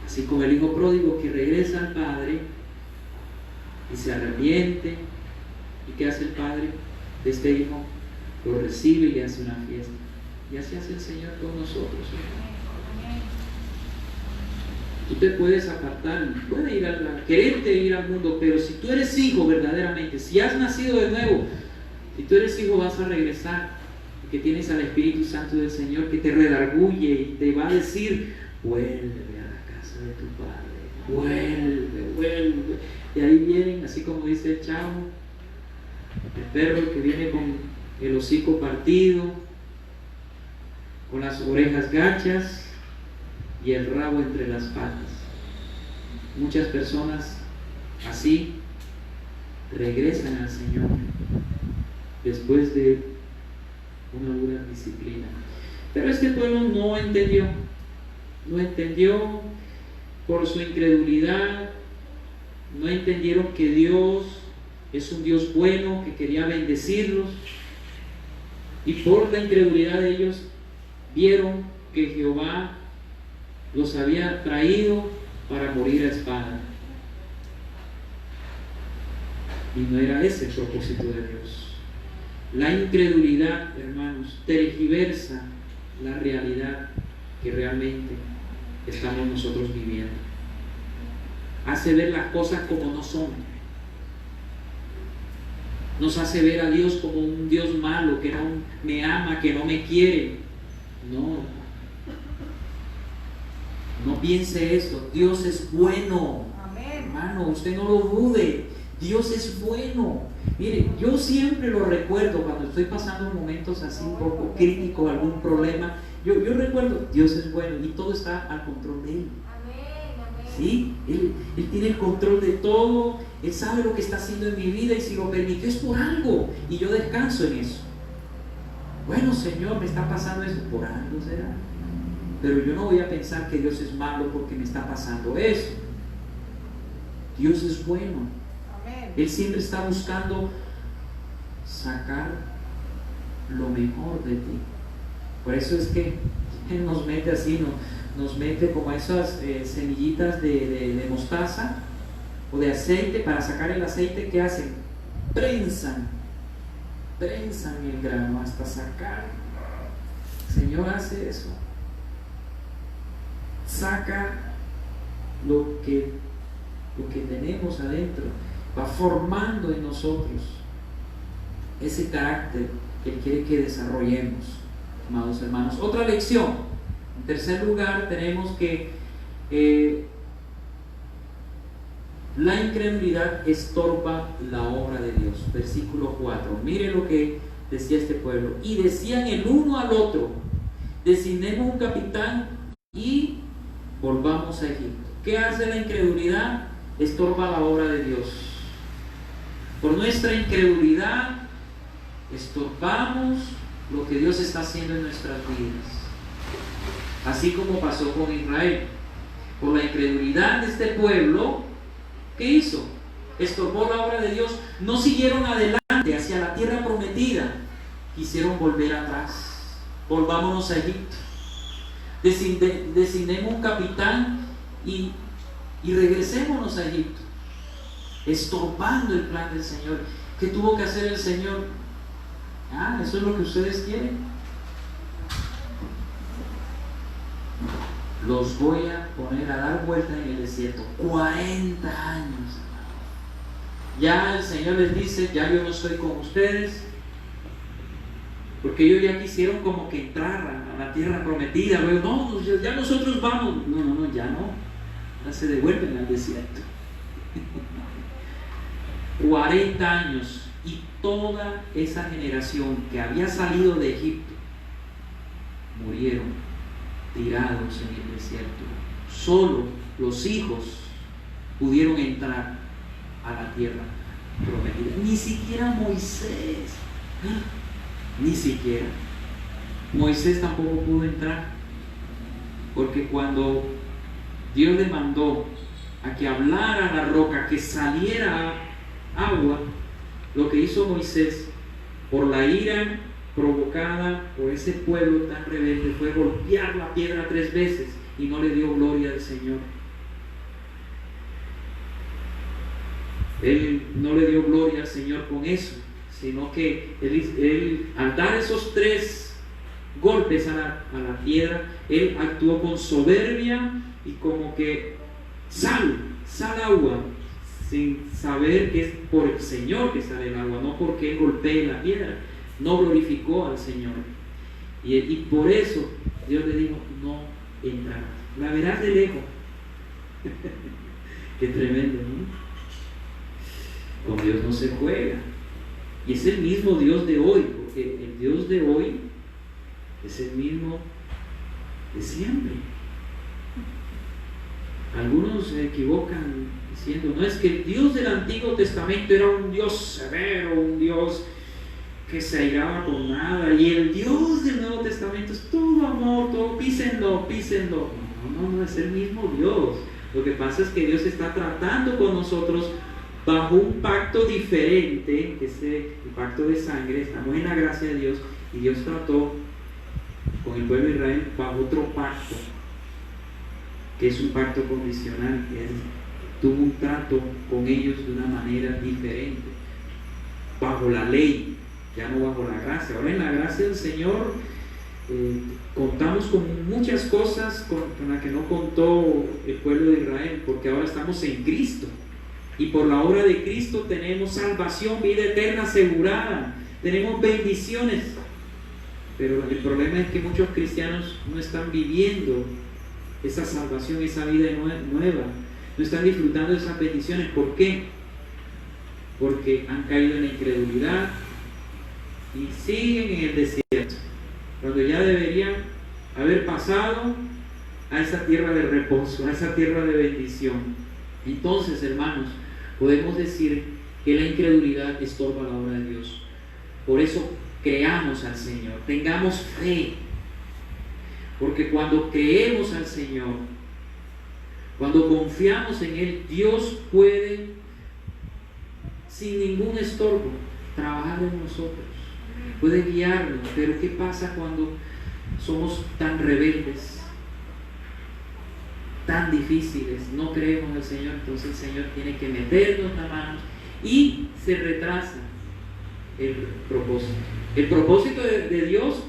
Así como el hijo pródigo que regresa al padre y se arrepiente. ¿Y qué hace el padre de este hijo? Lo recibe y le hace una fiesta. Y así hace el Señor con nosotros. Tú te puedes apartar, puedes quererte ir al mundo, pero si tú eres hijo verdaderamente, si has nacido de nuevo, si tú eres hijo, vas a regresar, porque tienes al Espíritu Santo del Señor que te redarguye y te va a decir: vuelve a la casa de tu padre, vuelve. Y ahí vienen, así como dice el chavo, el perro que viene con el hocico partido, con las orejas gachas y el rabo entre las patas. Muchas personas así regresan al Señor después de una dura disciplina. Pero este pueblo no entendió por su incredulidad, no entendieron que Dios es un Dios bueno, que quería bendecirlos, y por la incredulidad de ellos vieron que Jehová los había traído para morir a espada, y no era ese el propósito de Dios. La incredulidad, hermanos, tergiversa la realidad que realmente estamos nosotros viviendo. Hace ver las cosas como no son. Nos hace ver a Dios como un Dios malo, que no me ama, que no me quiere. No piense eso. Dios es bueno. Amén. Hermano, usted no lo dude. Dios es bueno. Mire, yo siempre lo recuerdo cuando estoy pasando momentos así un poco críticos, algún problema. Yo recuerdo, Dios es bueno y todo está al control de Él. ¿Sí? Él tiene el control de todo. Él sabe lo que está haciendo en mi vida, y si lo permitió es por algo, y yo descanso en eso. Bueno, Señor, me está pasando eso, por algo será. Pero yo no voy a pensar que Dios es malo porque me está pasando eso. Dios es bueno. Él siempre está buscando sacar lo mejor de ti. Por eso es que Él nos mete así, nos mete como esas semillitas de mostaza o de aceite. Para sacar el aceite, ¿qué hacen? Prensan el grano hasta sacar. El Señor hace eso, saca lo que tenemos adentro, va formando en nosotros ese carácter que Él quiere que desarrollemos, amados hermanos. Otra lección, en tercer lugar, tenemos que la incredulidad estorba la obra de Dios. Versículo 4, mire lo que decía este pueblo: y decían el uno al otro, designemos un capitán y volvamos a Egipto. ¿Qué hace la incredulidad? Estorba la obra de Dios. Por nuestra incredulidad estorbamos lo que Dios está haciendo en nuestras vidas, así como pasó con Israel. Por la incredulidad de este pueblo, ¿qué hizo? Estorbó la obra de Dios. No siguieron adelante hacia la tierra prometida, quisieron volver atrás. Volvámonos a Egipto, designemos un capitán y regresémonos a Egipto, estorbando el plan del Señor. ¿Qué tuvo que hacer el Señor? Eso es lo que ustedes quieren. Los voy a poner a dar vuelta en el desierto 40 años. Ya el Señor les dice: ya yo no estoy con ustedes, porque ellos ya quisieron como que entrar a la tierra prometida. Luego, no, ya nosotros vamos. No, ya no. Ya se devuelven al desierto. 40 años, y toda esa generación que había salido de Egipto murieron tirados en el desierto. Solo los hijos pudieron entrar a la tierra prometida. Ni siquiera Moisés. Ni siquiera Moisés tampoco pudo entrar, porque cuando Dios le mandó a que hablara a la roca, que saliera agua, lo que hizo Moisés, por la ira provocada por ese pueblo tan rebelde, fue golpear la piedra 3 veces y no le dio gloria al Señor. Él no le dio gloria al Señor con eso, sino que él al dar esos 3 golpes a la piedra, él actuó con soberbia y como que sal agua, sin saber que es por el Señor que sale el agua, no porque él golpee la piedra. No glorificó al Señor, y por eso Dios le dijo: no entrarás, la verás de lejos. Qué tremendo, ¿no? Con Dios no se juega. Y es el mismo Dios de hoy, porque el Dios de hoy es el mismo de siempre. Algunos se equivocan diciendo: no, es que el Dios del Antiguo Testamento era un Dios severo, un Dios que se airaba con nada, y el Dios del Nuevo Testamento es todo amor, todo písenlo. No, es el mismo Dios. Lo que pasa es que Dios está tratando con nosotros bajo un pacto diferente, que es el pacto de sangre. Estamos en la gracia de Dios, y Dios trató con el pueblo de Israel bajo otro pacto, que es un pacto condicional, que tuvo un trato con ellos de una manera diferente, bajo la ley, ya no bajo la gracia. Ahora en la gracia del Señor contamos con muchas cosas con las que no contó el pueblo de Israel, porque ahora estamos en Cristo, y por la obra de Cristo tenemos salvación, vida eterna asegurada, tenemos bendiciones. Pero el problema es que muchos cristianos no están viviendo esa salvación, esa vida nueva, no están disfrutando de esas bendiciones. ¿Por qué? Porque han caído en la incredulidad y siguen en el desierto, cuando ya deberían haber pasado a esa tierra de reposo, a esa tierra de bendición. Entonces, hermanos, podemos decir que la incredulidad estorba la obra de Dios. Por eso creamos al Señor, tengamos fe, porque cuando creemos al Señor, cuando confiamos en Él, Dios puede, sin ningún estorbo, trabajar en nosotros, puede guiarnos. Pero ¿qué pasa cuando somos tan rebeldes, tan difíciles, no creemos en el Señor, entonces el Señor tiene que meternos la mano y se retrasa el propósito. El propósito de Dios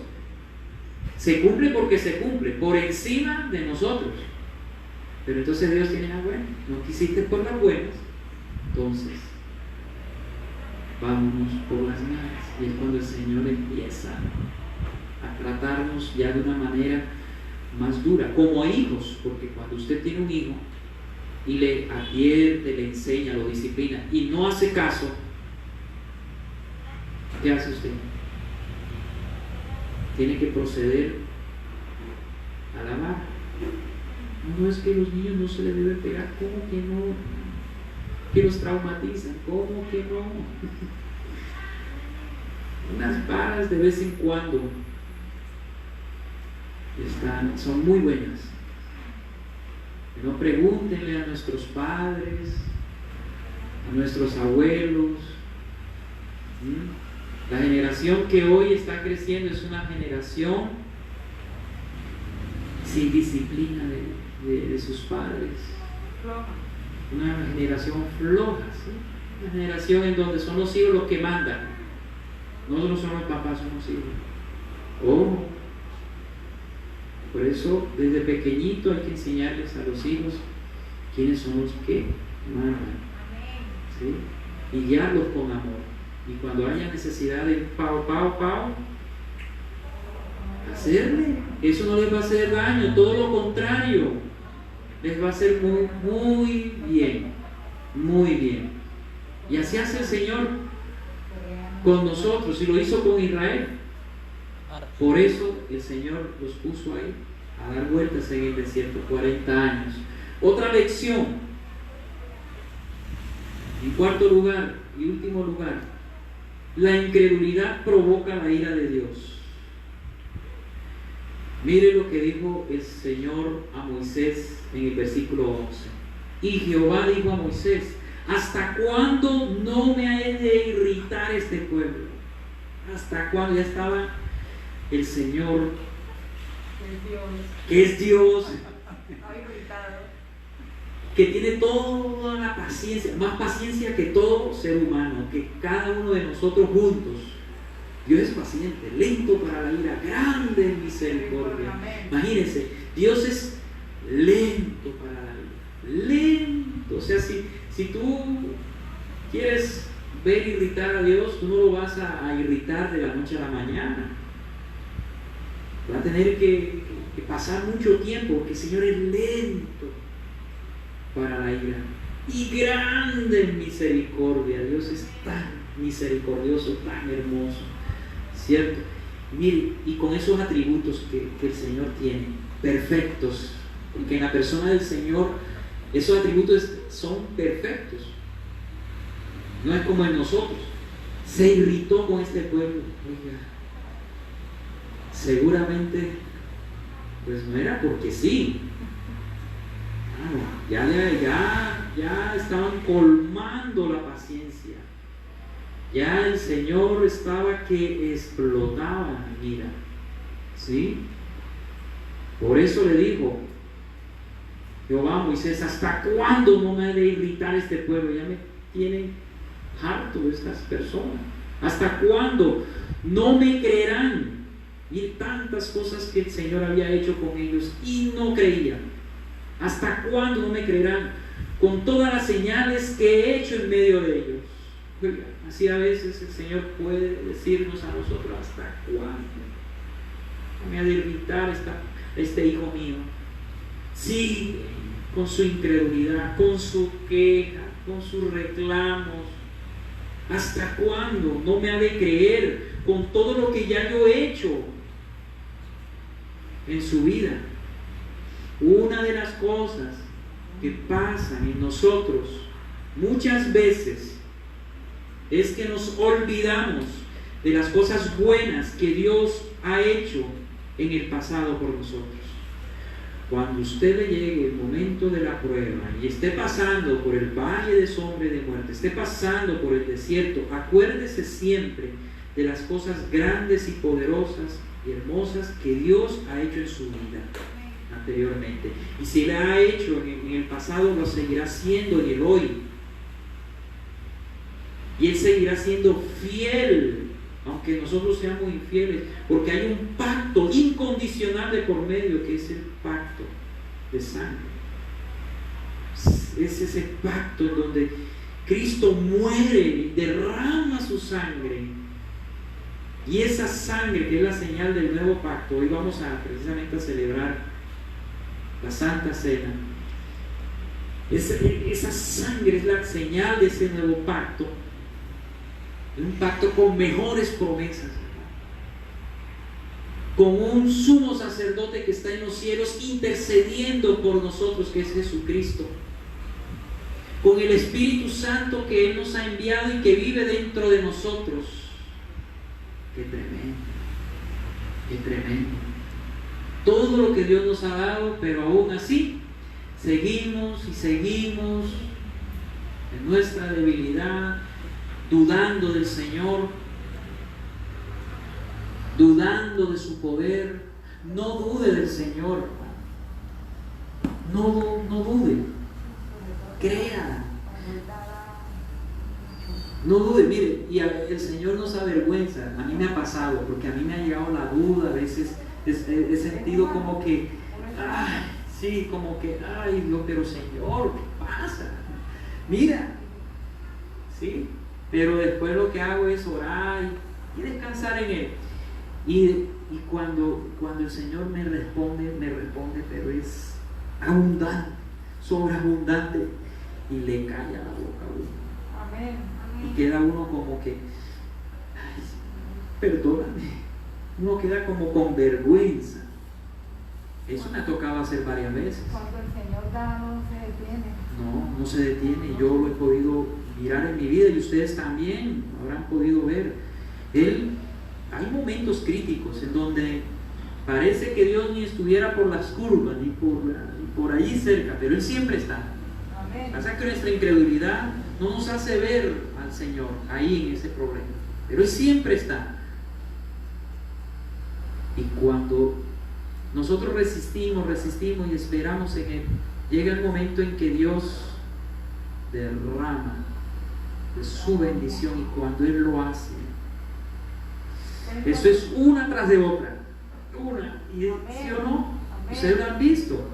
se cumple porque se cumple, por encima de nosotros. Pero entonces Dios tiene, bueno, no quisiste por las buenas, entonces vámonos por las malas. Y es cuando el Señor empieza a tratarnos ya de una manera más dura, como hijos, porque cuando usted tiene un hijo y le advierte, le enseña, lo disciplina y no hace caso, ¿qué hace usted? Tiene que proceder a la vara. No es que los niños no se les debe pegar, ¿cómo que no? Que los traumatizan, ¿cómo que no? Unas varas de vez en cuando son muy buenas. No pregúntenle a nuestros padres, a nuestros abuelos. La generación que hoy está creciendo es una generación sin disciplina de sus padres. Una generación floja, ¿sí? Una generación en donde son los hijos los que mandan. Nosotros somos papás, somos hijos. Por eso desde pequeñito hay que enseñarles a los hijos quiénes son los que mandan, ¿sí? Y guiarlos con amor. Y cuando haya necesidad de pao, hacerle, eso no les va a hacer daño, todo lo contrario, les va a hacer muy bien, muy bien. Y así hace el Señor con nosotros, y lo hizo con Israel. Por eso el Señor los puso ahí a dar vueltas en el desierto 40 años. Otra lección, en cuarto lugar y último lugar, la incredulidad provoca la ira de Dios. Mire lo que dijo el Señor a Moisés en el versículo 11. Y Jehová dijo a Moisés: ¿hasta cuándo no me he de irritar este pueblo? ¿Hasta cuándo? Ya estaba el Señor, que es Dios, que tiene toda la paciencia, más paciencia que todo ser humano, que cada uno de nosotros juntos. Dios es paciente, lento para la ira, grande en misericordia. Imagínense, Dios es lento para la ira, lento. O sea, si tú quieres ver irritar a Dios, tú no lo vas a irritar de la noche a la mañana. Va a tener que pasar mucho tiempo, porque el Señor es lento para la ira y grande en misericordia. Dios es tan misericordioso, tan hermoso, ¿cierto? Mire, y con esos atributos que el Señor tiene, perfectos, porque en la persona del Señor esos atributos son perfectos. No es como en nosotros. Se irritó con este pueblo. Oiga, seguramente pues no era porque sí. Ya estaban colmando la paciencia. Ya el Señor estaba que explotaba, mira, ¿sí? Por eso le dijo Jehová a Moisés: ¿hasta cuándo no me he de irritar este pueblo? Ya me tienen harto de estas personas. ¿Hasta cuándo no me creerán? Y tantas cosas que el Señor había hecho con ellos y no creían. ¿Hasta cuándo no me creerán? Con todas las señales que he hecho en medio de ellos. Oiga, así a veces el Señor puede decirnos a nosotros: ¿hasta cuándo no me ha de irritar este hijo mío? Sí, con su incredulidad, con su queja, con sus reclamos. ¿Hasta cuándo no me ha de creer con todo lo que ya yo he hecho en su vida? Una de las cosas que pasan en nosotros muchas veces es que nos olvidamos de las cosas buenas que Dios ha hecho en el pasado por nosotros. Cuando usted le llegue el momento de la prueba y esté pasando por el valle de sombra y de muerte, esté pasando por el desierto, acuérdese siempre de las cosas grandes y poderosas y hermosas que Dios ha hecho en su vida anteriormente. Y si la ha hecho en el pasado, lo seguirá haciendo en el hoy. Y Él seguirá siendo fiel, aunque nosotros seamos infieles, porque hay un pacto incondicional de por medio, que es el pacto de sangre. Es ese pacto en donde Cristo muere y derrama su sangre. Y esa sangre, que es la señal del nuevo pacto, hoy vamos precisamente a celebrar la Santa Cena. Esa sangre es la señal de ese nuevo pacto. Un pacto con mejores promesas, con un sumo sacerdote que está en los cielos intercediendo por nosotros, que es Jesucristo, con el Espíritu Santo que Él nos ha enviado y que vive dentro de nosotros. Qué tremendo, qué tremendo. Todo lo que Dios nos ha dado, pero aún así seguimos y seguimos en nuestra debilidad, dudando del Señor, dudando de su poder. No dude del Señor, no dude, crea, no dude. Mire, y el Señor nos avergüenza. A mí me ha pasado, porque a mí me ha llegado la duda. A veces he sentido como que, ay, sí, como que, ay Dios, pero Señor, ¿qué pasa? Mira, sí. Pero después lo que hago es orar y descansar en Él. Y cuando el Señor me responde, pero es abundante, sobreabundante, y le calla la boca a uno. Amén. Y queda uno como que, ay, perdóname. Uno queda como con vergüenza. Eso me ha tocado hacer varias veces. Cuando el Señor da, no se detiene. No se detiene. Yo lo he podido mirar en mi vida, y ustedes también habrán podido ver. Hay momentos críticos en donde parece que Dios ni estuviera por las curvas, ni por allí cerca, pero Él siempre está. Amén. Pasa que nuestra incredulidad no nos hace ver al Señor ahí en ese problema, pero Él siempre está. Y cuando nosotros resistimos y esperamos en Él, llega el momento en que Dios derrama de su bendición, y cuando Él lo hace, eso es una tras de otra, y ¿sí o no? Ustedes lo han visto,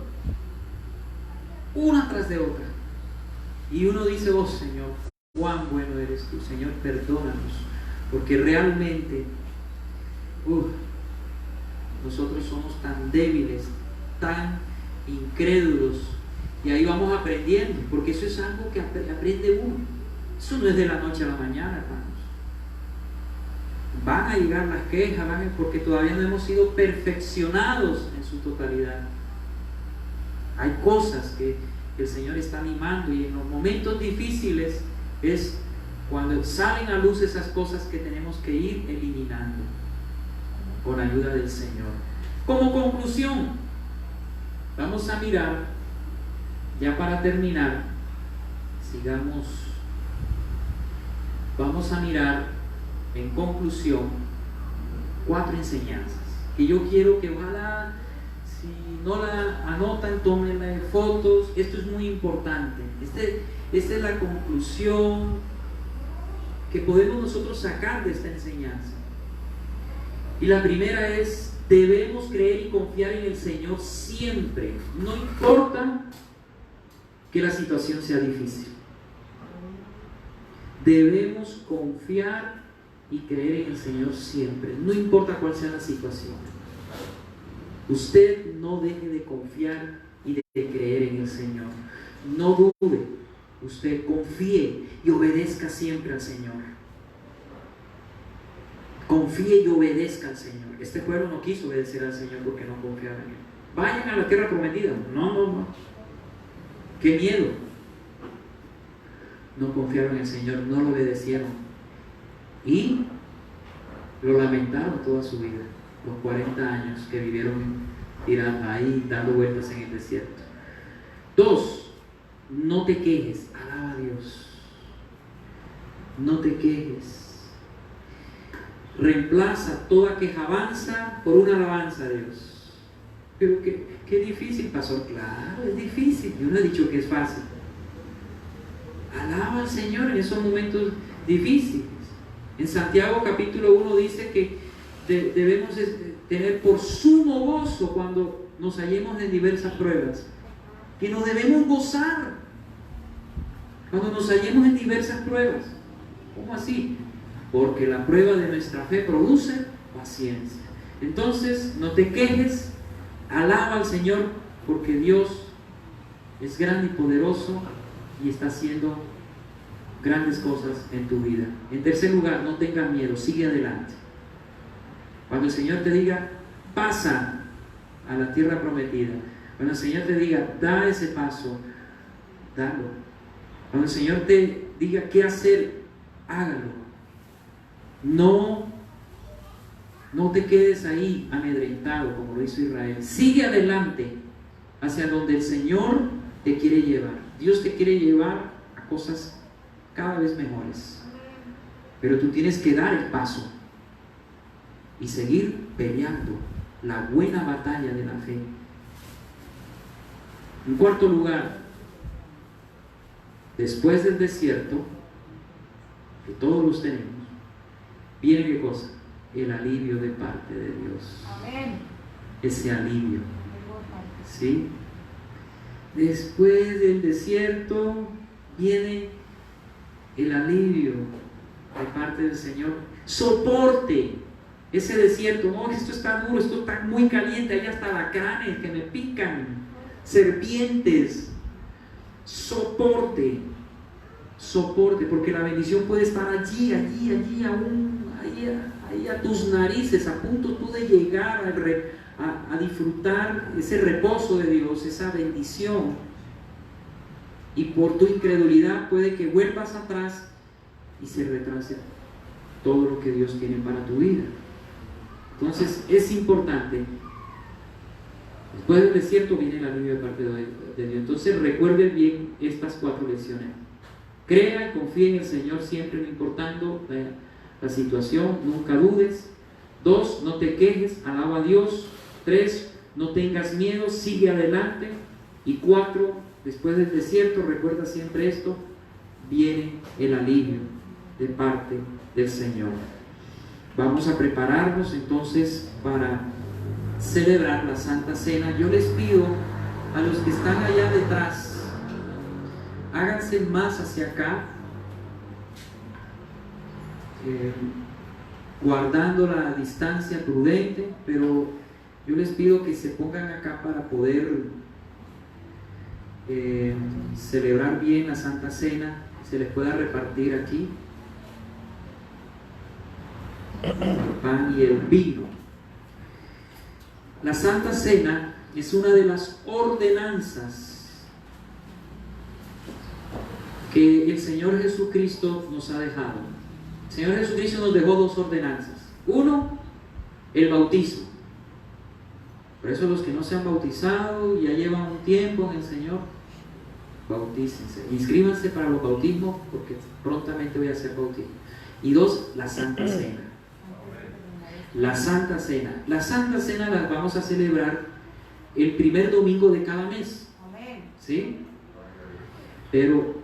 una tras de otra, y uno dice: oh Señor, cuán bueno eres tú. Señor, perdónanos, porque realmente nosotros somos tan débiles, tan incrédulos, y ahí vamos aprendiendo, porque eso es algo que aprende uno. Eso no es de la noche a la mañana, hermanos. Van a llegar las quejas, porque todavía no hemos sido perfeccionados en su totalidad. Hay cosas que el Señor está animando, y en los momentos difíciles es cuando salen a luz esas cosas que tenemos que ir eliminando con la ayuda del Señor. Como conclusión, vamos a mirar, ya para terminar, vamos a mirar en conclusión 4 enseñanzas que yo quiero que ojalá, si no la anotan, tómenla fotos. Esto es muy importante. Esta es la conclusión que podemos nosotros sacar de esta enseñanza. Y la primera es: debemos creer y confiar en el Señor siempre, no importa que la situación sea difícil. Debemos confiar y creer en el Señor siempre, no importa cuál sea la situación. Usted no deje de confiar y de creer en el Señor. No dude, usted confíe y obedezca siempre al Señor. Confíe y obedezca al Señor. Este pueblo no quiso obedecer al Señor porque no confiaba en Él. Vayan a la tierra prometida. No. Qué miedo. No confiaron en el Señor, no lo obedecieron. Y lo lamentaron toda su vida. Los 40 años que vivieron ahí dando vueltas en el desierto. 2. No te quejes. Alaba a Dios. No te quejes. reemplaza toda quejanza por una alabanza a Dios. Pero qué difícil, pastor. Claro, es difícil. Yo no he dicho que es fácil. Alaba al Señor en esos momentos difíciles. En Santiago capítulo 1 dice que debemos tener por sumo gozo cuando nos hallemos en diversas pruebas, que nos debemos gozar cuando nos hallemos en diversas pruebas. ¿Cómo así? Porque la prueba de nuestra fe produce paciencia. Entonces no te quejes, alaba al Señor, porque Dios es grande y poderoso y está haciendo grandes cosas en tu vida. En tercer lugar, no tengas miedo, sigue adelante. Cuando el Señor te diga, pasa a la tierra prometida, cuando el Señor te diga, da ese paso, dalo. Cuando el Señor te diga qué hacer, hágalo. No te quedes ahí amedrentado como lo hizo Israel. Sigue adelante hacia donde el Señor te quiere llevar. Dios te quiere llevar a cosas cada vez mejores. Pero tú tienes que dar el paso y seguir peleando la buena batalla de la fe. En cuarto lugar, después del desierto, que todos los tenemos, viene ¿qué cosa? El alivio de parte de Dios. Amén. Ese alivio. ¿Sí? Después del desierto viene el alivio de parte del Señor. Soporte ese desierto. No, esto está duro, esto está muy caliente, hay hasta alacranes que me pican, serpientes. Soporte, porque la bendición puede estar allí, aún, ahí a tus narices, a punto tú de llegar a disfrutar ese reposo de Dios, esa bendición. Y por tu incredulidad puede que vuelvas atrás y se retrase todo lo que Dios tiene para tu vida. Entonces es importante. Después del desierto viene el alivio de parte de Dios. Entonces recuerden bien estas 4 lecciones. Crea y confía en el Señor siempre, no importando la situación, nunca dudes. 2, no te quejes, alaba a Dios. 3, no tengas miedo, sigue adelante. Y 4, después del desierto, recuerda siempre esto, viene el alivio de parte del Señor. Vamos a prepararnos entonces para celebrar la Santa Cena. Yo les pido a los que están allá detrás, háganse más hacia acá, guardando la distancia prudente, pero yo les pido que se pongan acá para poder celebrar bien la Santa Cena, se les pueda repartir aquí el pan y el vino. La Santa Cena es una de las ordenanzas que el Señor Jesucristo nos ha dejado. El Señor Jesucristo nos dejó 2 ordenanzas. 1, el bautismo. Por eso los que no se han bautizado, ya llevan un tiempo en el Señor, bautícense, inscríbanse para los bautismos, porque prontamente voy a hacer bautismo. Y 2, la Santa Cena. La Santa Cena. La Santa Cena la vamos a celebrar el primer domingo de cada mes. ¿Sí? Pero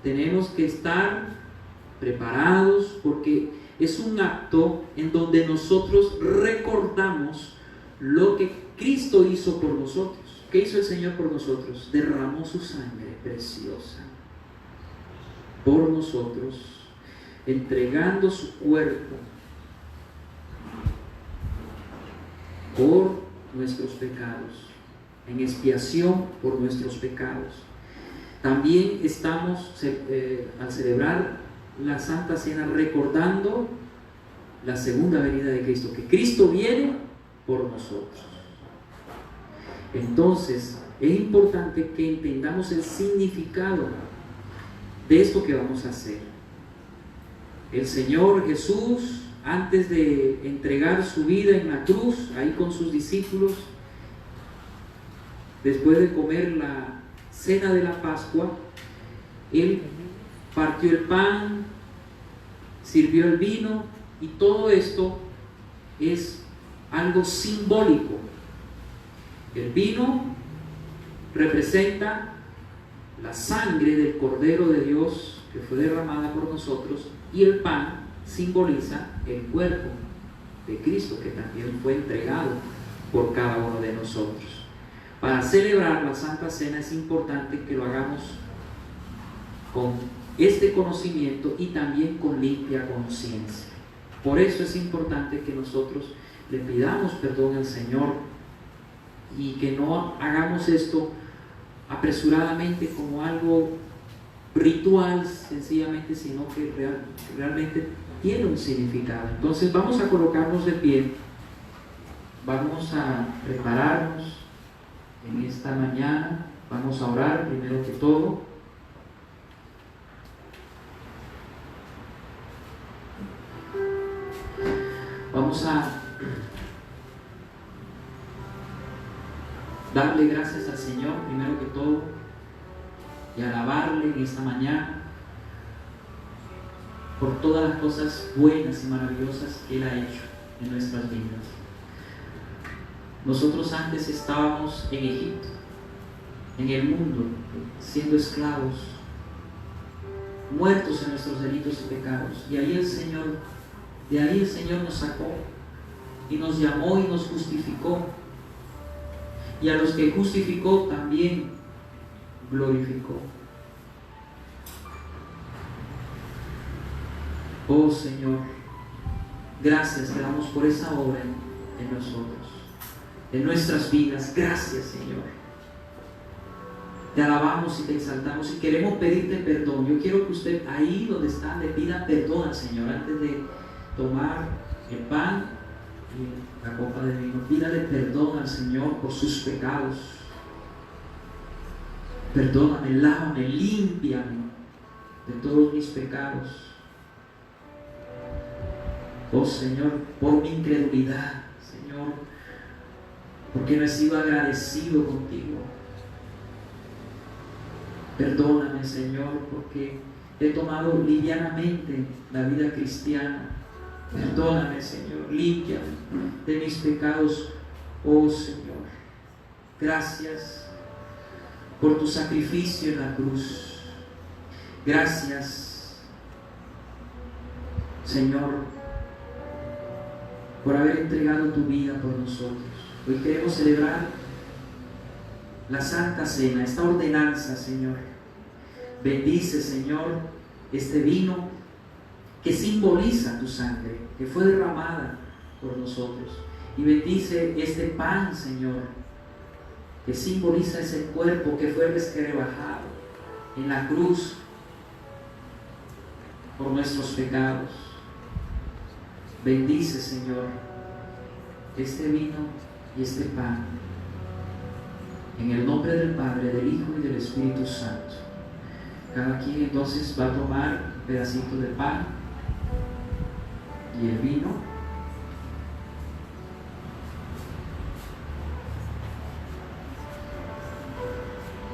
tenemos que estar preparados, porque es un acto en donde nosotros recordamos lo que Cristo hizo por nosotros. ¿Qué hizo el Señor por nosotros? Derramó su sangre preciosa por nosotros, entregando su cuerpo por nuestros pecados, en expiación por nuestros pecados. También estamos al celebrar la Santa Cena recordando la segunda venida de Cristo, que Cristo viene por nosotros. Entonces es importante que entendamos el significado de esto que vamos a hacer. El Señor Jesús, antes de entregar su vida en la cruz, ahí con sus discípulos, después de comer la cena de la Pascua, Él partió el pan, sirvió el vino Y todo esto es algo simbólico. El vino representa la sangre del Cordero de Dios que fue derramada por nosotros, y el pan simboliza el cuerpo de Cristo que también fue entregado por cada uno de nosotros. Para celebrar la Santa Cena es importante que lo hagamos con este conocimiento y también con limpia conciencia. Por eso es importante que nosotros le pidamos perdón al Señor y que no hagamos esto apresuradamente como algo ritual sencillamente, sino que realmente tiene un significado. Entonces vamos a colocarnos de pie, vamos a prepararnos en esta mañana, vamos a orar primero que todo. Vamos a darle gracias al Señor primero que todo y alabarle en esta mañana por todas las cosas buenas y maravillosas que Él ha hecho en nuestras vidas. Nosotros antes estábamos en Egipto, en el mundo, siendo esclavos, muertos en nuestros delitos y pecados, y ahí el Señor nos sacó y nos llamó y nos justificó, y a los que justificó también glorificó. Oh Señor, gracias te damos por esa obra en nosotros, en nuestras vidas. Gracias, Señor. Te alabamos y te exaltamos y queremos pedirte perdón. Yo quiero que usted ahí donde está le pida perdón al Señor antes de tomar el pan y la copa de vino. Pídale perdón al Señor por sus pecados. Perdóname, lávame, límpiame de todos mis pecados. Oh Señor, por mi incredulidad, Señor, porque no he sido agradecido contigo. Perdóname, Señor, porque he tomado livianamente la vida cristiana. Perdóname, Señor, límpiame de mis pecados, oh Señor. Gracias por tu sacrificio en la cruz. Gracias, Señor, por haber entregado tu vida por nosotros. Hoy queremos celebrar la Santa Cena, esta ordenanza, Señor. Bendice, Señor, este vino que simboliza tu sangre, que fue derramada por nosotros. Y bendice este pan, Señor, que simboliza ese cuerpo que fue resquebrajado en la cruz por nuestros pecados. Bendice, Señor, este vino y este pan, en el nombre del Padre, del Hijo y del Espíritu Santo. Cada quien entonces va a tomar un pedacito de pan y el vino.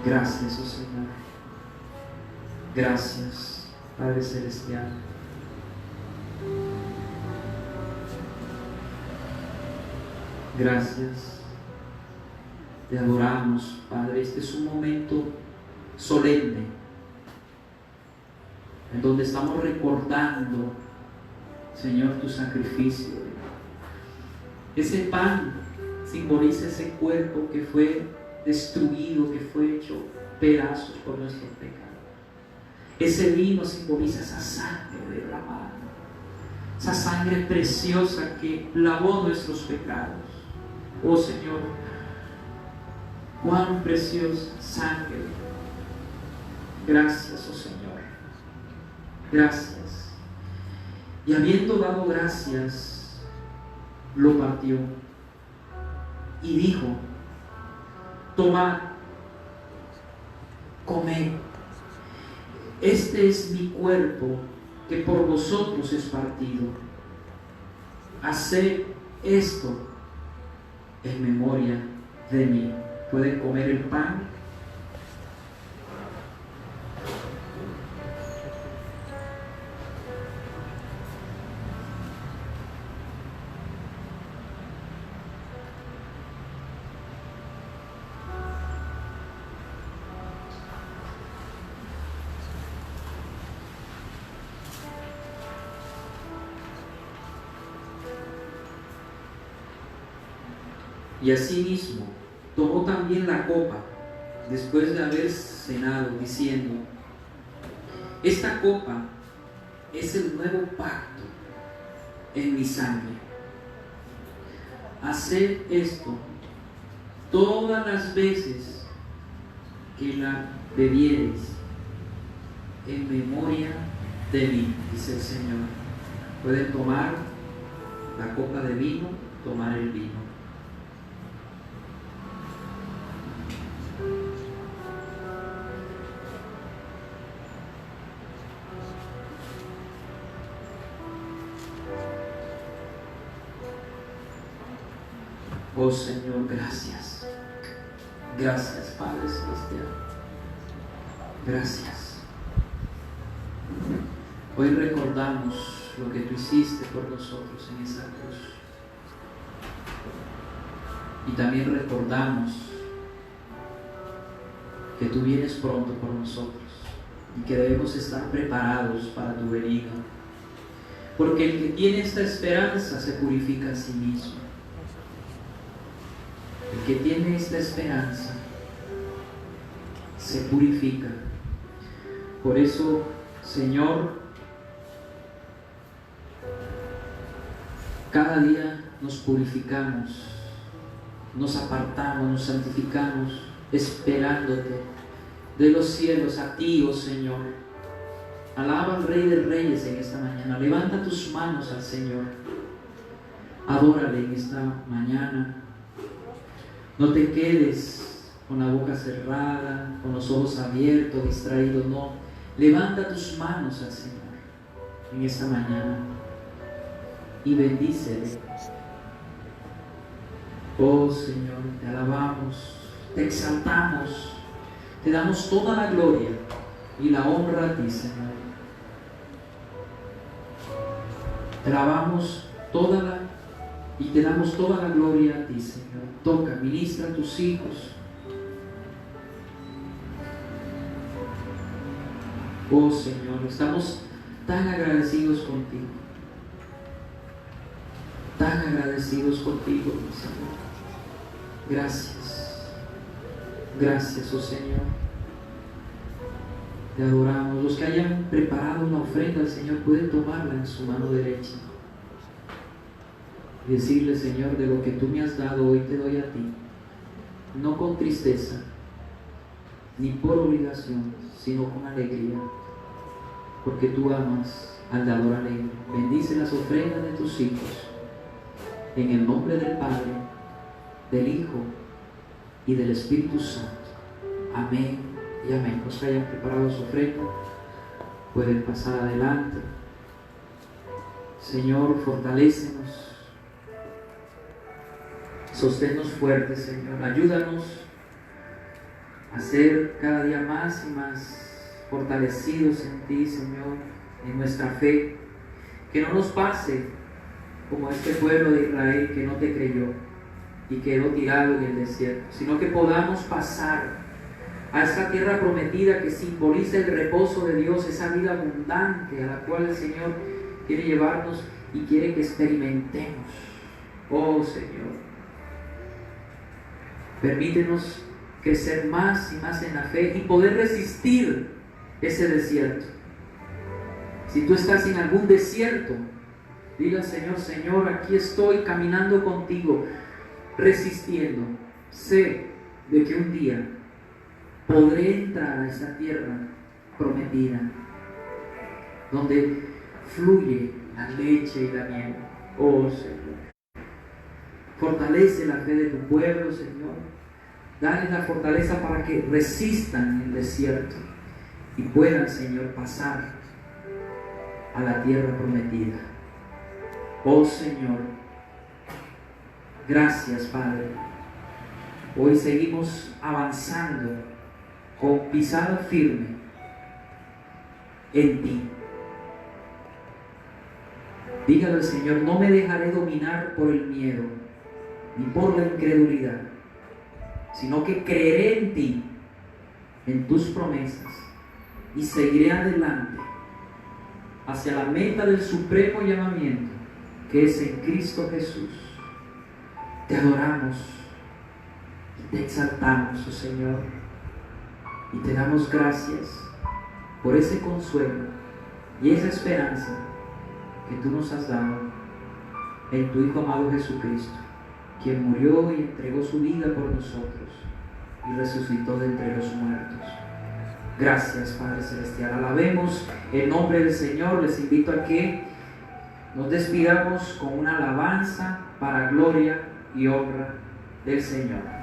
Gracias, oh Señor. Gracias, Padre Celestial. Gracias, te adoramos, Padre. Este es un momento solemne en donde estamos recordando, Señor, tu sacrificio. Ese pan simboliza ese cuerpo que fue destruido, que fue hecho pedazos por nuestros pecados. Ese vino simboliza esa sangre derramada, esa sangre preciosa que lavó nuestros pecados. Oh Señor, cuán preciosa sangre. Gracias, oh Señor. Gracias. Y habiendo dado gracias, lo partió y dijo: tomad, comed, este es mi cuerpo que por vosotros es partido. Haced esto en memoria de mí. Pueden comer el pan. Y asimismo tomó también la copa después de haber cenado, diciendo: esta copa es el nuevo pacto en mi sangre. Haced esto todas las veces que la bebiereis en memoria de mí, dice el Señor. Pueden tomar la copa de vino, tomar el vino. Oh Señor, gracias. Gracias, Padre Celestial. Gracias. Hoy recordamos lo que tú hiciste por nosotros en esa cruz. Y también recordamos que tú vienes pronto por nosotros y que debemos estar preparados para tu venida. Porque el que tiene esta esperanza se purifica a sí mismo. El que tiene esta esperanza se purifica. Por eso, Señor, cada día nos purificamos, nos apartamos, nos santificamos, esperándote de los cielos a ti, oh Señor. Alaba al Rey de Reyes en esta mañana. Levanta tus manos al Señor. Adórale en esta mañana. No te quedes con la boca cerrada, con los ojos abiertos, distraído, no. Levanta tus manos al Señor en esta mañana y bendícele. Oh Señor, te alabamos, te exaltamos, te damos toda la gloria y la honra a ti, Señor. Te alabamos y te damos toda la gloria a ti, Señor. Toca, ministra a tus hijos. Oh Señor, estamos tan agradecidos contigo. Tan agradecidos contigo, Señor. Gracias. Gracias, oh Señor. Te adoramos. Los que hayan preparado una ofrenda al Señor pueden tomarla en su mano derecha y decirle: Señor, de lo que tú me has dado hoy te doy a ti, no con tristeza ni por obligación, sino con alegría, porque tú amas al dador alegre. Bendice las ofrendas de tus hijos en el nombre del Padre, del Hijo y del Espíritu Santo. Amén y amén. Los que hayan preparado su ofrenda pueden pasar adelante. Señor, fortalécenos, sosténnos fuertes, Señor. Ayúdanos a ser cada día más y más fortalecidos en ti, Señor, en nuestra fe. Que no nos pase como este pueblo de Israel que no te creyó y quedó tirado en el desierto, sino que podamos pasar a esa tierra prometida que simboliza el reposo de Dios, esa vida abundante a la cual el Señor quiere llevarnos y quiere que experimentemos. Oh Señor, permítenos crecer más y más en la fe y poder resistir ese desierto. Si tú estás en algún desierto, dile al Señor: Señor, aquí estoy caminando contigo, resistiendo. Sé de que un día podré entrar a esa tierra prometida, donde fluye la leche y la miel. Oh Señor, fortalece la fe de tu pueblo, Señor. Dale la fortaleza para que resistan el desierto y puedan, Señor, pasar a la tierra prometida. Oh Señor, gracias, Padre. Hoy seguimos avanzando con pisada firme en ti. Dígale al Señor: no me dejaré dominar por el miedo ni por la incredulidad, sino que creeré en ti, en tus promesas, y seguiré adelante hacia la meta del supremo llamamiento, que es en Cristo Jesús. Te adoramos, Te exaltamos, oh Señor, y te damos gracias por ese consuelo y esa esperanza que tú nos has dado en tu Hijo amado Jesucristo, quien murió y entregó su vida por nosotros y resucitó de entre los muertos. Gracias, Padre Celestial. Alabemos el nombre del Señor. Les invito a que nos despidamos con una alabanza para gloria y honra del Señor.